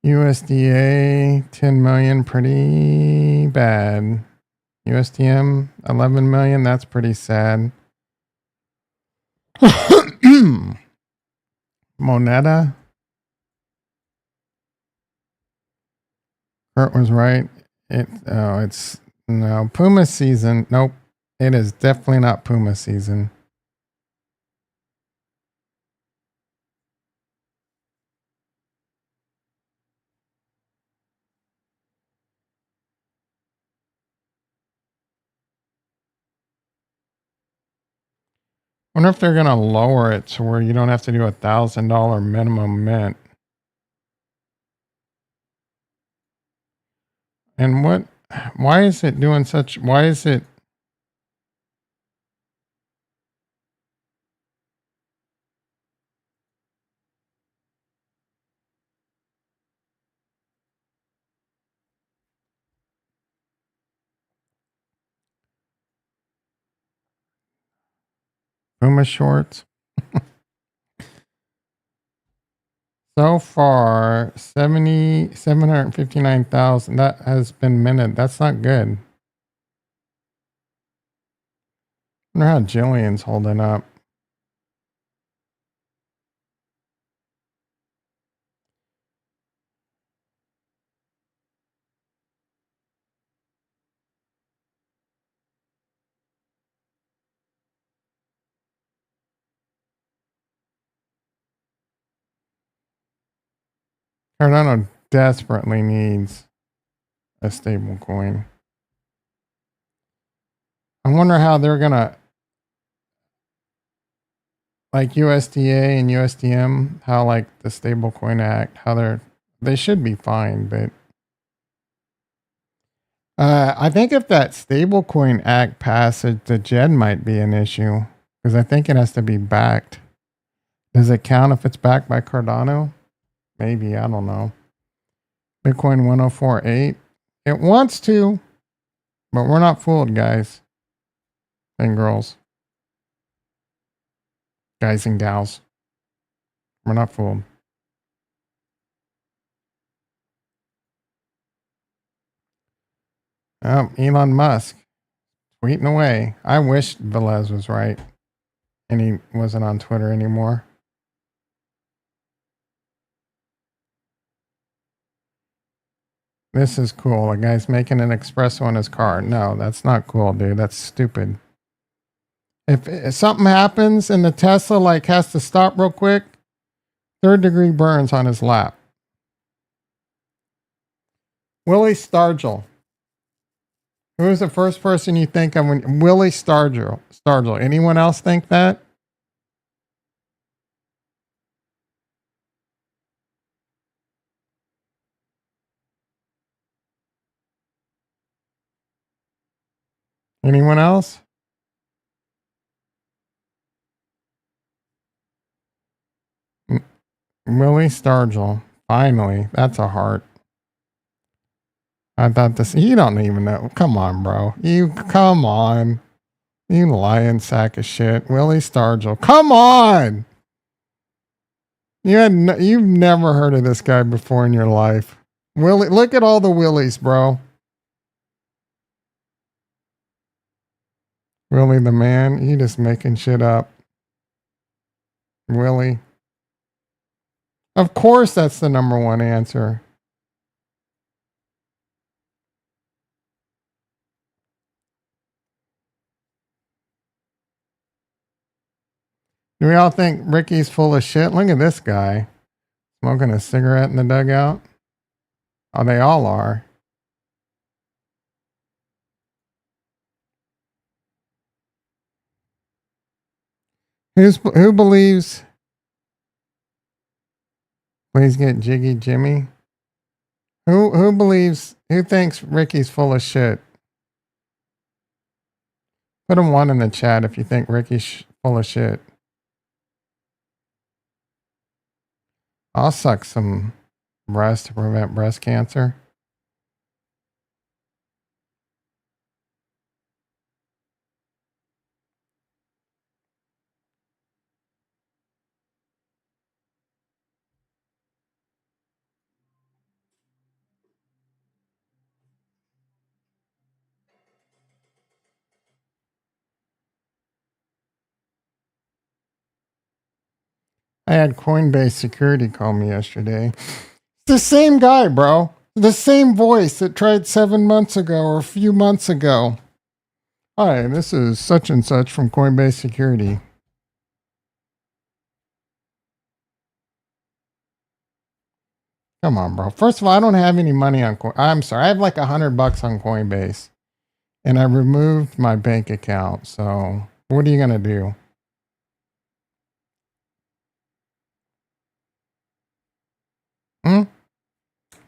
USDA 10 million, pretty bad. USDM 11 million, that's pretty sad. Moneta. Kurt was right. It's no Puma season. Nope. It is definitely not Puma season. Wonder if they're gonna lower it to where you don't have to do $1,000 minimum mint. And why is it doing such, why is it, Puma shorts? So far, 759,000. That has been minted. That's not good. I wonder how Jillian's holding up. Cardano desperately needs a stable coin. I wonder how they're gonna, like USDA and USDM, how like the stable coin act, how they should be fine, but I think if that stablecoin act passes, the Jed might be an issue because I think it has to be backed. Does it count if it's backed by Cardano? Maybe, I don't know. Bitcoin 1048. It wants to, but we're not fooled, guys and girls, guys and gals. We're not fooled. Oh, Elon Musk tweeting away. I wish Velez was right and he wasn't on Twitter anymore. This is cool. A guy's making an espresso in his car. No, that's not cool, dude. That's stupid. If something happens and the Tesla like has to stop real quick, 3rd-degree burns on his lap. Willie Stargell. Who was the first person you think of when Willie Stargell? Stargell. Anyone else think that? Anyone else? Willie Stargell. Finally, that's a heart. I thought this. You don't even know. Come on, bro. You come on. You lying sack of shit, Willie Stargell. Come on. You've never heard of this guy before in your life. Willie, look at all the Willies, bro. Willie the man. You just making shit up. Willie. Of course, that's the number one answer. Do we all think Ricky's full of shit? Look at this guy smoking a cigarette in the dugout. Oh, they all are. Who believes? Please get Jiggy Jimmy. Who believes? Who thinks Ricky's full of shit? Put a 1 in the chat if you think Ricky's full of shit. I'll suck some breast to prevent breast cancer. I had Coinbase security call me yesterday. It's the same guy, bro. The same voice that tried 7 months ago or a few months ago. Hi, this is such and such from Coinbase Security. Come on, bro. First of all, I don't have any money on I'm sorry. I have like $100 on Coinbase. And I removed my bank account. So what are you gonna do?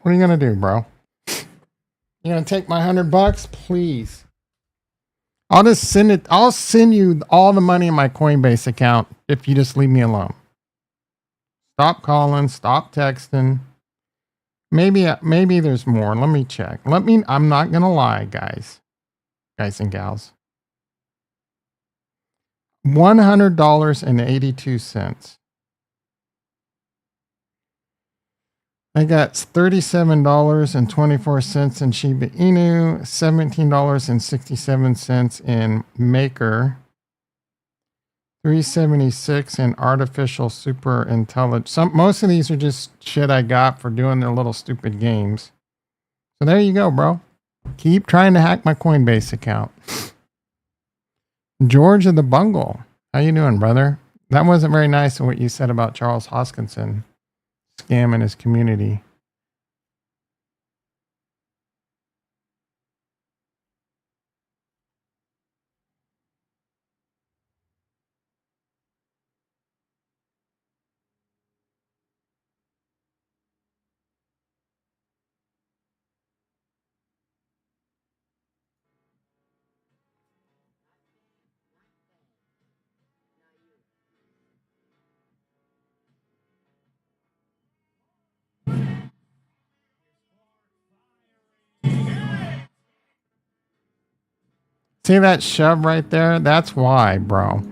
What are you gonna do, bro? You gonna take my $100? Please. I'll just send it. I'll send you all the money in my Coinbase account if you just leave me alone. Stop calling. Stop texting. Maybe there's more. Let me check. I'm not gonna lie, guys and gals. $100.82. I got $37.24 in Shiba Inu, $17.67 in Maker, $3.76 in artificial super intelligence. Most of these are just shit I got for doing their little stupid games. So there you go, bro. Keep trying to hack my Coinbase account. George of the Bungle, how you doing, brother? That wasn't very nice of what you said about Charles Hoskinson scamming his community. See that shove right there? That's why, bro.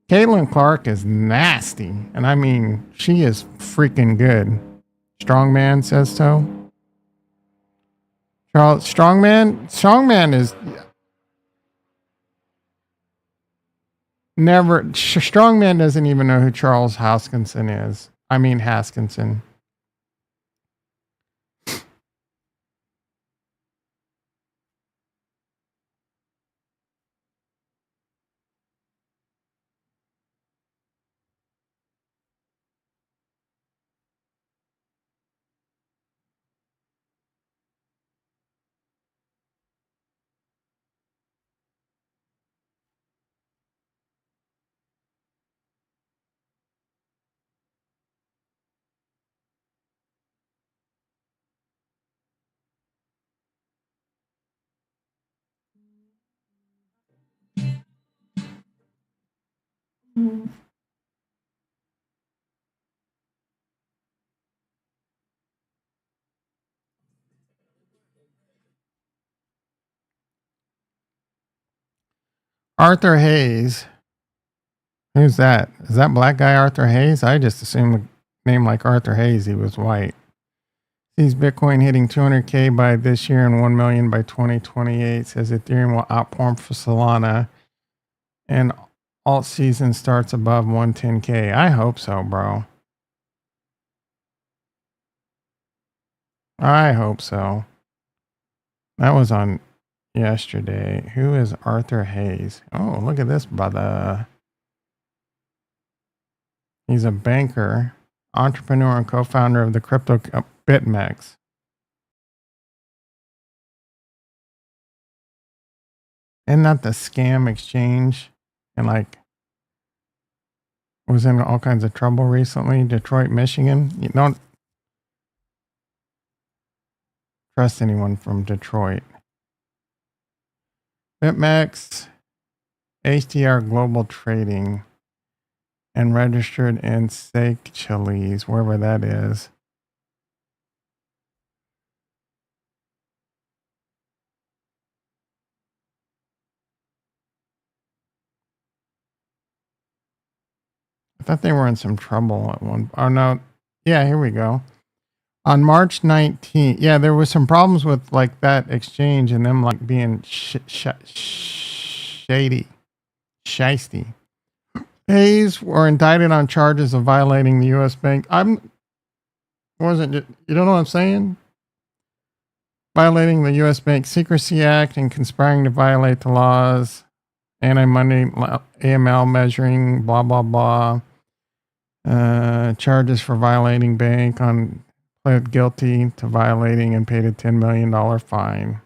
Caitlin Clark is nasty. And I mean, she is freaking good. Strongman says so. Charles, Strongman is never. Strongman doesn't even know who Charles Hoskinson is. I mean, Haskinson. Arthur Hayes. Who's that? Is that black guy Arthur Hayes? I just assumed a name like Arthur Hayes, he was white. Sees Bitcoin hitting 200K by this year and 1 million by 2028. Says Ethereum will outperform for Solana. And alt season starts above 110K. I hope so, bro. I hope so. That was on yesterday. Who is Arthur Hayes? Oh, look at this brother. He's a banker, entrepreneur, and co-founder of the crypto BitMEX. Isn't that the scam exchange? And like was in all kinds of trouble recently. Detroit, Michigan. You don't trust anyone from Detroit. BitMEX, HDR Global Trading, and registered in Seychelles, wherever that is. I thought they were in some trouble at one. Oh no, yeah, here we go. On March 19th, yeah, there was some problems with like that exchange and them like being shady, shisty. Hayes were indicted on charges of violating the U.S. bank. You don't know what I'm saying? Violating the U.S. Bank Secrecy Act and conspiring to violate the laws, anti-money AML measuring, blah blah blah. Charges for violating bank on pled guilty to violating and paid a $10 million fine.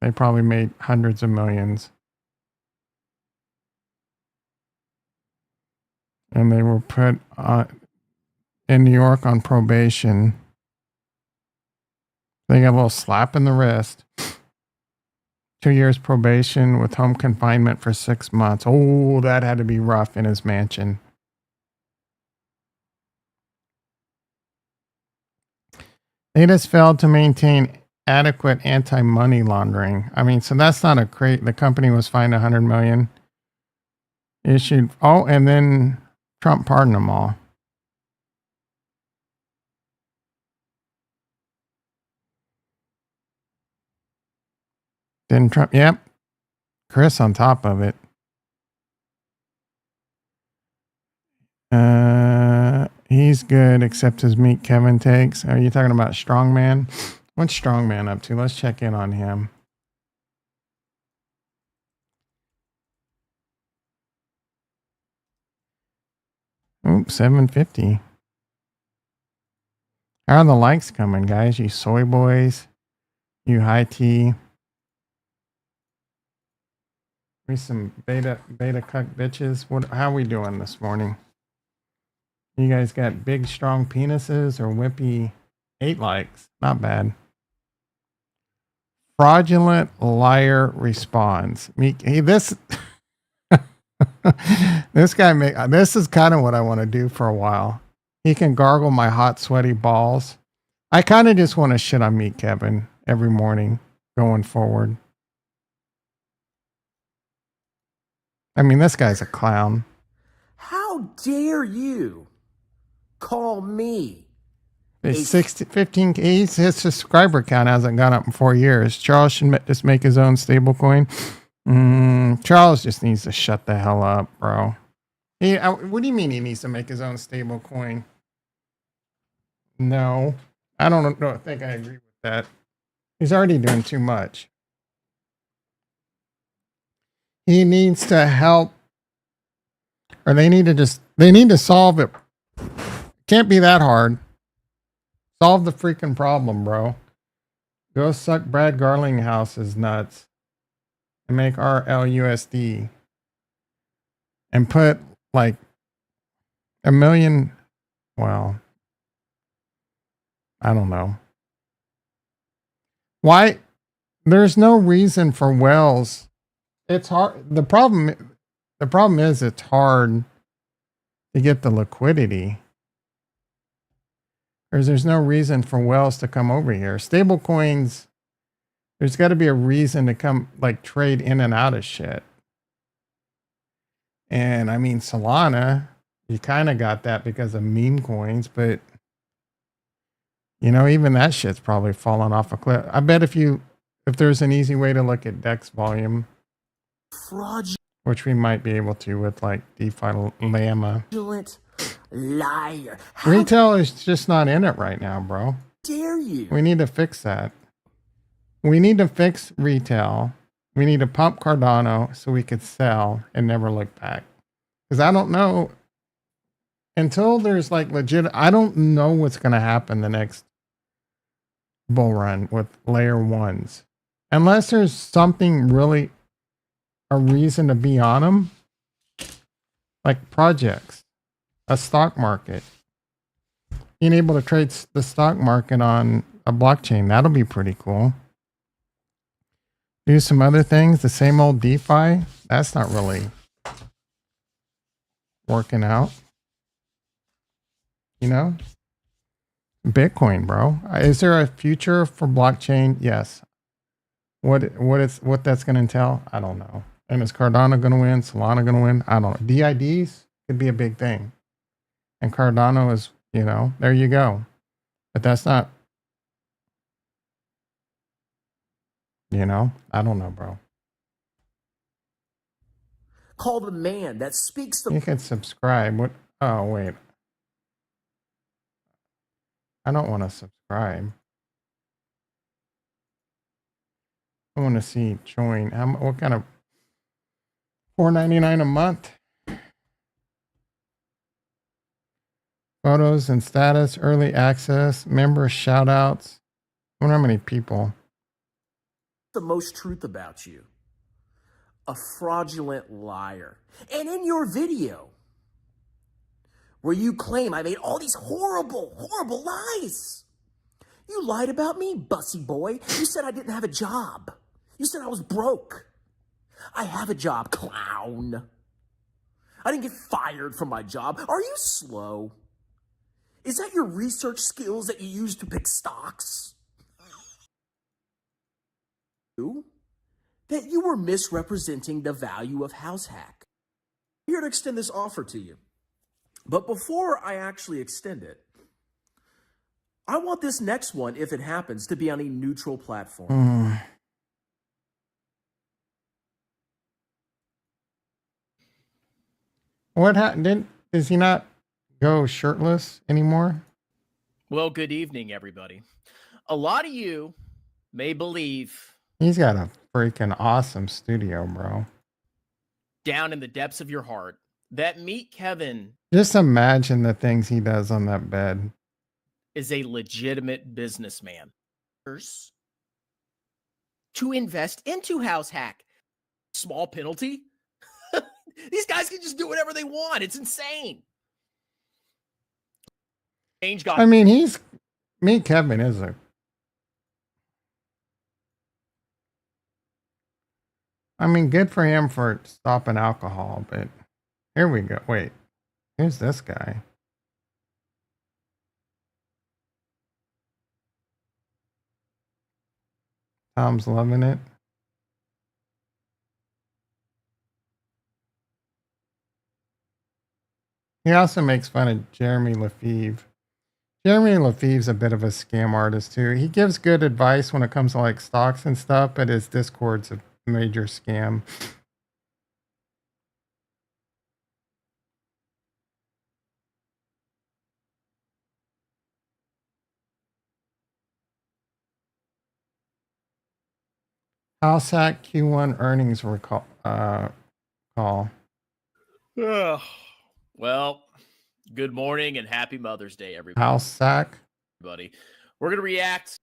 They probably made hundreds of millions. And they were put in New York on probation. They got a little slap in the wrist. 2 years probation with home confinement for 6 months. Oh, that had to be rough in his mansion. They just failed to maintain adequate anti-money laundering. I mean, so that's not the company was fined $100 million. Issued. Oh, and then Trump pardoned them all. Didn't Trump? Yep. Chris on top of it. He's good, except his meat Kevin takes. Are you talking about Strongman? What's Strongman up to? Let's check in on him. Oops, 750. How are the likes coming, guys? You soy boys, you high tea. We some beta cuck bitches. How are we doing this morning? You guys got big strong penises or wimpy 8 likes? Not bad. Fraudulent liar responds. Hey, this this guy this is kind of what I want to do for a while. He can gargle my hot sweaty balls. I kind of just want to shit on Meat Kevin every morning going forward. I mean, this guy's a clown. How dare you call me It's 15. His subscriber count hasn't gone up in 4 years. Charles should just make his own stable coin. Charles just needs to shut the hell up, bro. What do you mean he needs to make his own stable coin? No, I don't know. I think I agree with that. He's already doing too much. He needs to help, or they need to solve it. Can't be that hard. Solve the freaking problem, bro. Go suck Brad Garlinghouse's nuts and make RLUSD and put like a million. Well, I don't know. Why? There's no reason for Wells. It's hard. The problem is it's hard to get the liquidity. There's no reason for Wells to come over here. Stable coins, there's got to be a reason to come like trade in and out of shit. And I mean, Solana, you kind of got that because of meme coins, but even that shit's probably fallen off a cliff. I bet if there's an easy way to look at DEX volume, fraudulent which we might be able to with like DeFi Llama. liar? Retail is just not in it right now, bro. Dare you? We need to fix that. We need to fix retail. We need to pump Cardano so we could sell and never look back. Because I don't know until there's like legit. I don't know what's going to happen the next bull run with layer ones, unless there's something really a reason to be on them, like projects, a stock market. Being able to trade the stock market on a blockchain, that'll be pretty cool. Do some other things, the same old DeFi, that's not really working out. Bitcoin, bro. Is there a future for blockchain? Yes. What that's going to entail? I don't know. And is Cardano going to win? Solana going to win? I don't know. DIDs could be a big thing. And Cardano is, there you go. But that's not, I don't know, bro. Call the man that speaks the. You can subscribe. What? Oh, wait. I don't want to subscribe. I want to see join. What kind of $4.99 a month? Photos and status, early access, member shout outs. I wonder how many people. The most truth about you. A fraudulent liar. And in your video, where you claim I made all these horrible, horrible lies. You lied about me, bussy boy. You said I didn't have a job. You said I was broke. I have a job, clown. I didn't get fired from my job. Are you slow? Is that your research skills that you use to pick stocks? That you were misrepresenting the value of HouseHack. I'm here to extend this offer to you. But before I actually extend it, I want this next one, if it happens, to be on a neutral platform. What happened? Does he not go shirtless anymore? Well, good evening, everybody. A lot of you may believe he's got a freaking awesome studio, bro. Down in the depths of your heart that Meet Kevin. Just imagine the things he does on that bed. Is a legitimate businessman. To invest into HouseHack. Small penalty. These guys can just do whatever they want. It's insane. I mean, Meet Kevin is a. I mean, good for him for stopping alcohol, but here we go. Wait, who's this guy? Tom's loving it. He also makes fun of Jeremy Lefevre. Jeremy Lefevre's a bit of a scam artist too. He gives good advice when it comes to like stocks and stuff, but his Discord's a major scam. House hack Q1 earnings recall. Call. Ugh. Well, good morning and happy Mother's Day, House sack. everybody. We're gonna react.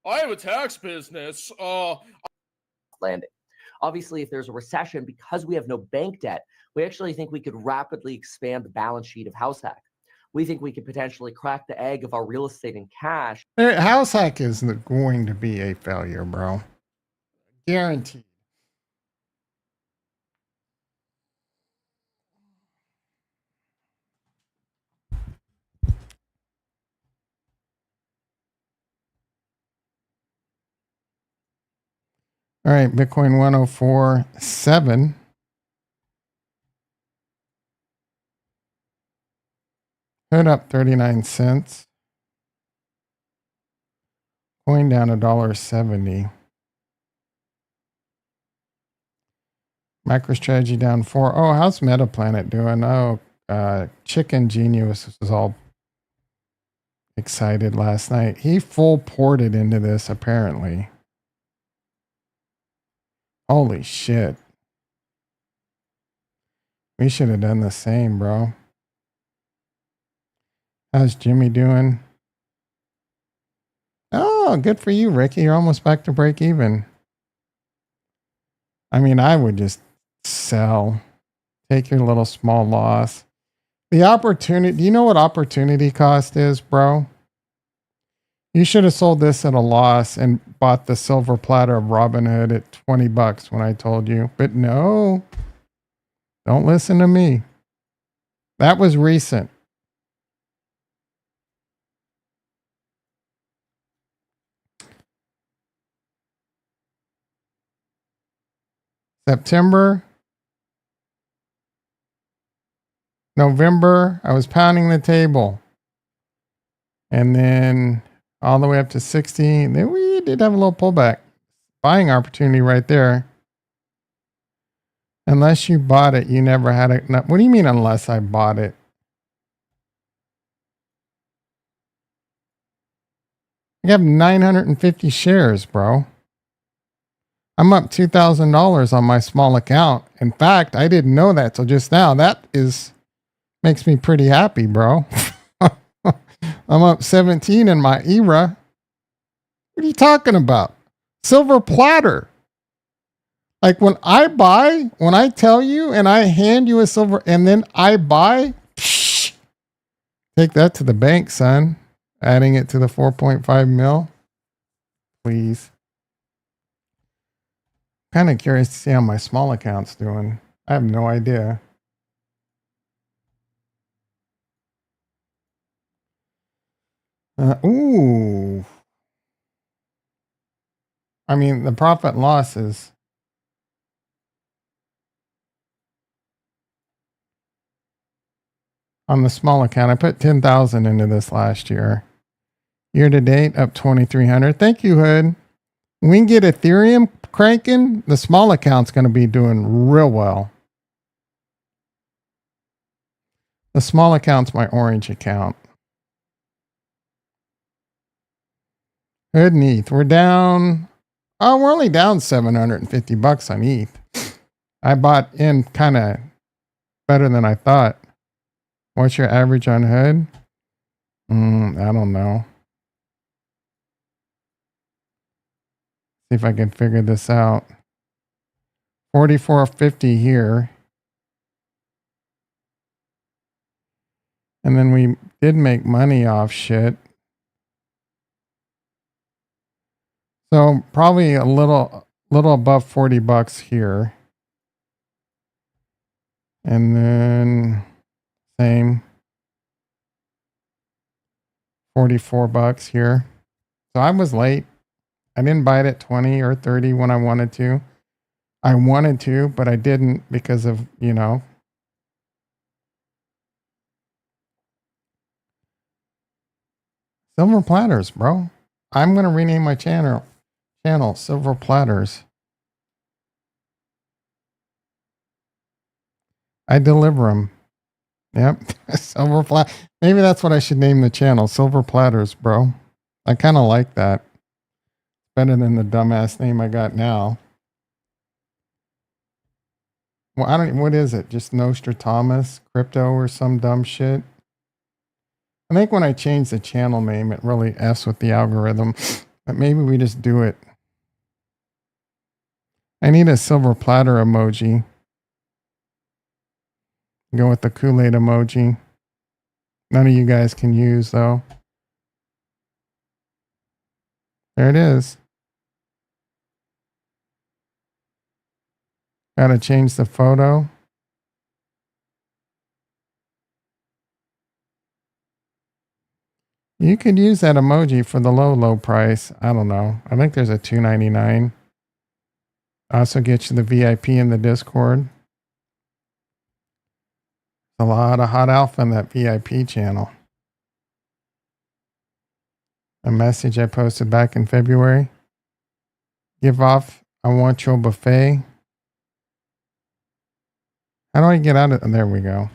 I have a tax business. Landing. Obviously, if there's a recession, because we have no bank debt, we actually think we could rapidly expand the balance sheet of House Hack. We think we could potentially crack the egg of our real estate and cash. House hack is going to be a failure, bro. Guaranteed. All right, Bitcoin 104.7. Hood up 39 cents. Coin down $1.70. MicroStrategy down 4. Oh, how's MetaPlanet doing? Oh, Chicken Genius was all excited last night. He full ported into this apparently. Holy shit. We should have done the same, bro. How's Jimmy doing? Oh, good for you, Ricky. You're almost back to break even. I mean, I would just sell. Take your little small loss. The opportunity, do you know what opportunity cost is, bro? You should have sold this at a loss and bought the silver platter of Robinhood at $20 when I told you. But no, don't listen to me. That was recent. September, November, I was pounding the table. And then all the way up to 60. Then we did have a little pullback. Buying opportunity right there. Unless you bought it, you never had it. What do you mean unless I bought it? I have 950 shares, bro. I'm up $2,000 on my small account. In fact, I didn't know that till just now. That makes me pretty happy, bro. I'm up 17 in my era. What are you talking about? Silver platter. Like when I tell you and I hand you a silver and then I buy, psh, take that to the bank, son. Adding it to the 4.5 mil. Please. Kind of curious to see how my small account's doing. I have no idea. Ooh. I mean, the profit and loss is on the small account. I put 10,000 into this last year. Year to date, up 2,300. Thank you, Hood. When we get Ethereum cranking, the small account's going to be doing real well. The small account's my orange account. Hood and ETH. We're down. Oh, we're only down $750 on ETH. I bought in kind of better than I thought. What's your average on Hood? I don't know. See if I can figure this out. 44.50 here. And then we did make money off shit. So probably a little above $40 here. And then same $44 here. So I was late. I didn't buy it at 20 or 30 when I wanted to. I wanted to, but I didn't because of, Silver platters, bro. I'm going to rename my channel Silver Platters. I deliver them. Yep. Silver plat. Maybe that's what I should name the channel. Silver Platters, bro. I kind of like that. Better than the dumbass name I got now. Well, I don't. What is it? Just Nostradamus Crypto or some dumb shit? I think when I change the channel name, it really f's with the algorithm. But maybe we just do it. I need a silver platter emoji. Go with the Kool-Aid emoji. None of you guys can use though. There it is. Gotta change the photo. You could use that emoji for the low price. I don't know. I think there's a $2.99. Also get you the VIP in the Discord. A lot of hot alpha in that VIP channel. A message I posted back in February. Give off, I want your buffet. How do I get out of it? There we go.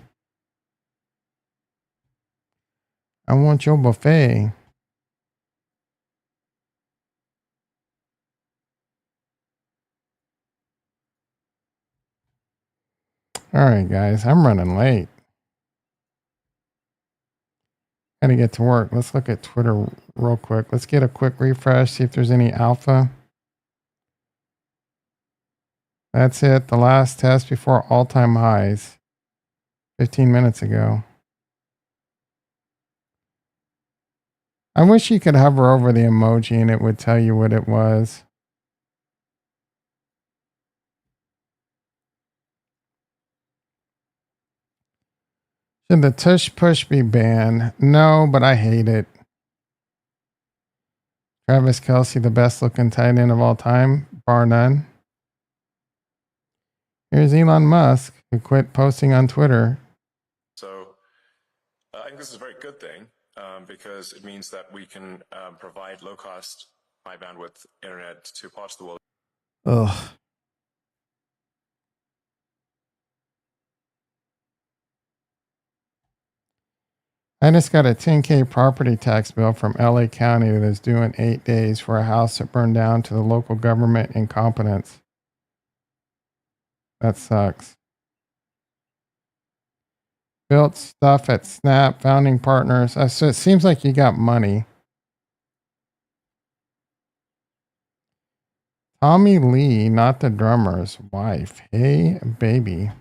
I want your buffet. All right, guys, I'm running late. Gotta get to work. Let's look at Twitter real quick. Let's get a quick refresh, see if there's any alpha. That's it. The last test before all-time highs. 15 minutes ago. I wish you could hover over the emoji and it would tell you what it was. Should the tush push be banned? No, but I hate it. Travis Kelce, the best looking tight end of all time, bar none. Here's Elon Musk, who quit posting on Twitter. So I think this is a very good thing because it means that we can provide low-cost, high-bandwidth internet to parts of the world. Ugh. I just got a $10K property tax bill from LA County that is due in 8 days for a house that burned down to the local government incompetence. That sucks. Built stuff at Snap, founding partners. So it seems like you got money. Tommy Lee, not the drummer's wife. Hey, baby.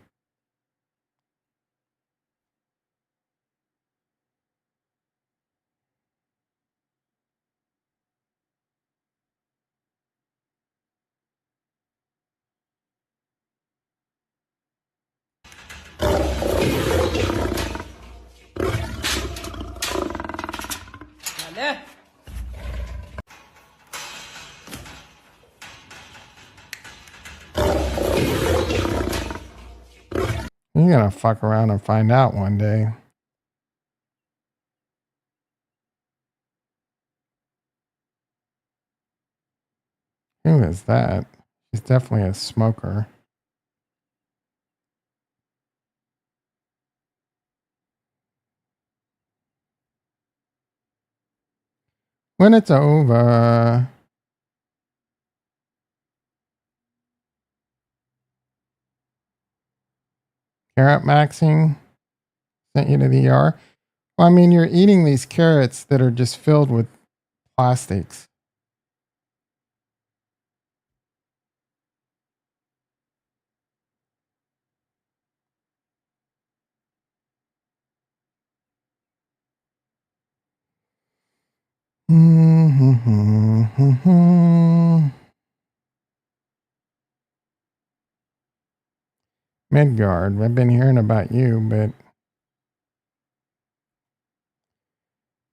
You're gonna fuck around and find out one day. Who is that? She's definitely a smoker. When it's over. Carrot maxing sent you to the ER. Well, I mean, you're eating these carrots that are just filled with plastics. Midgard, I've been hearing about you, but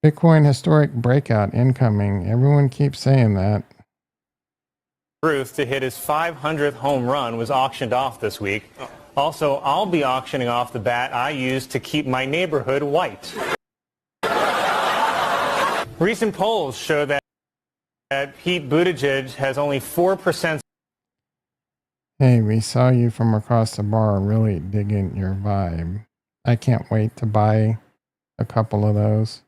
Bitcoin historic breakout incoming. Everyone keeps saying that. Ruth to hit his 500th home run was auctioned off this week. Also, I'll be auctioning off the bat I use to keep my neighborhood white. Recent polls show that Pete Buttigieg has only 4%. Hey, we saw you from across the bar, really digging your vibe. I can't wait to buy a couple of those.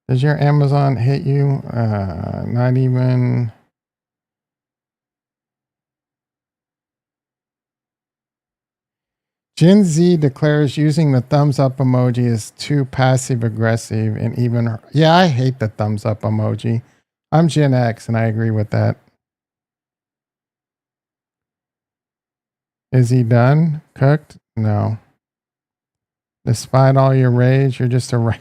Does your Amazon hit you? Not even. Gen Z declares using the thumbs up emoji is too passive aggressive and even. Yeah, I hate the thumbs up emoji. I'm Gen X and I agree with that. Is he done? Cooked? No. Despite all your rage, you're just a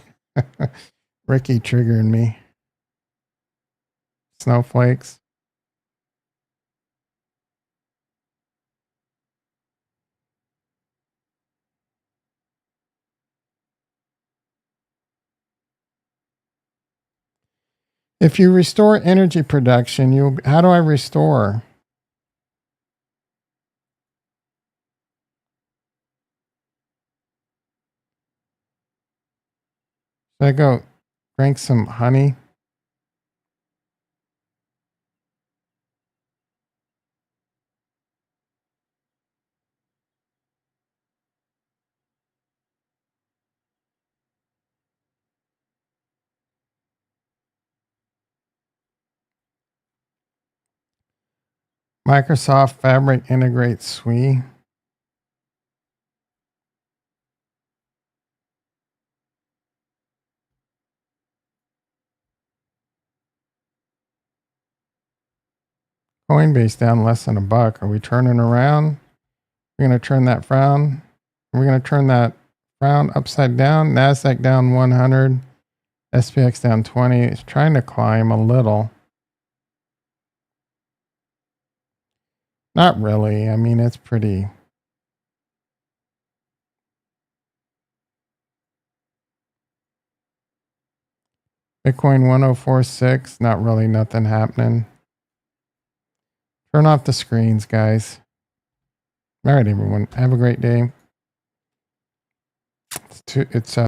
Ricky triggering me. Snowflakes. If you restore energy production, how do I restore? Should I go drink some honey? Microsoft Fabric integrates SWE. Coinbase down less than $1. Are we turning around? We're going to turn that frown. We're going to turn that frown upside down. NASDAQ down 100. SPX down 20. It's trying to climb a little. Not really. I mean, it's pretty. Bitcoin 1046. Not really nothing happening. Turn off the screens, guys. All right, everyone. Have a great day. It's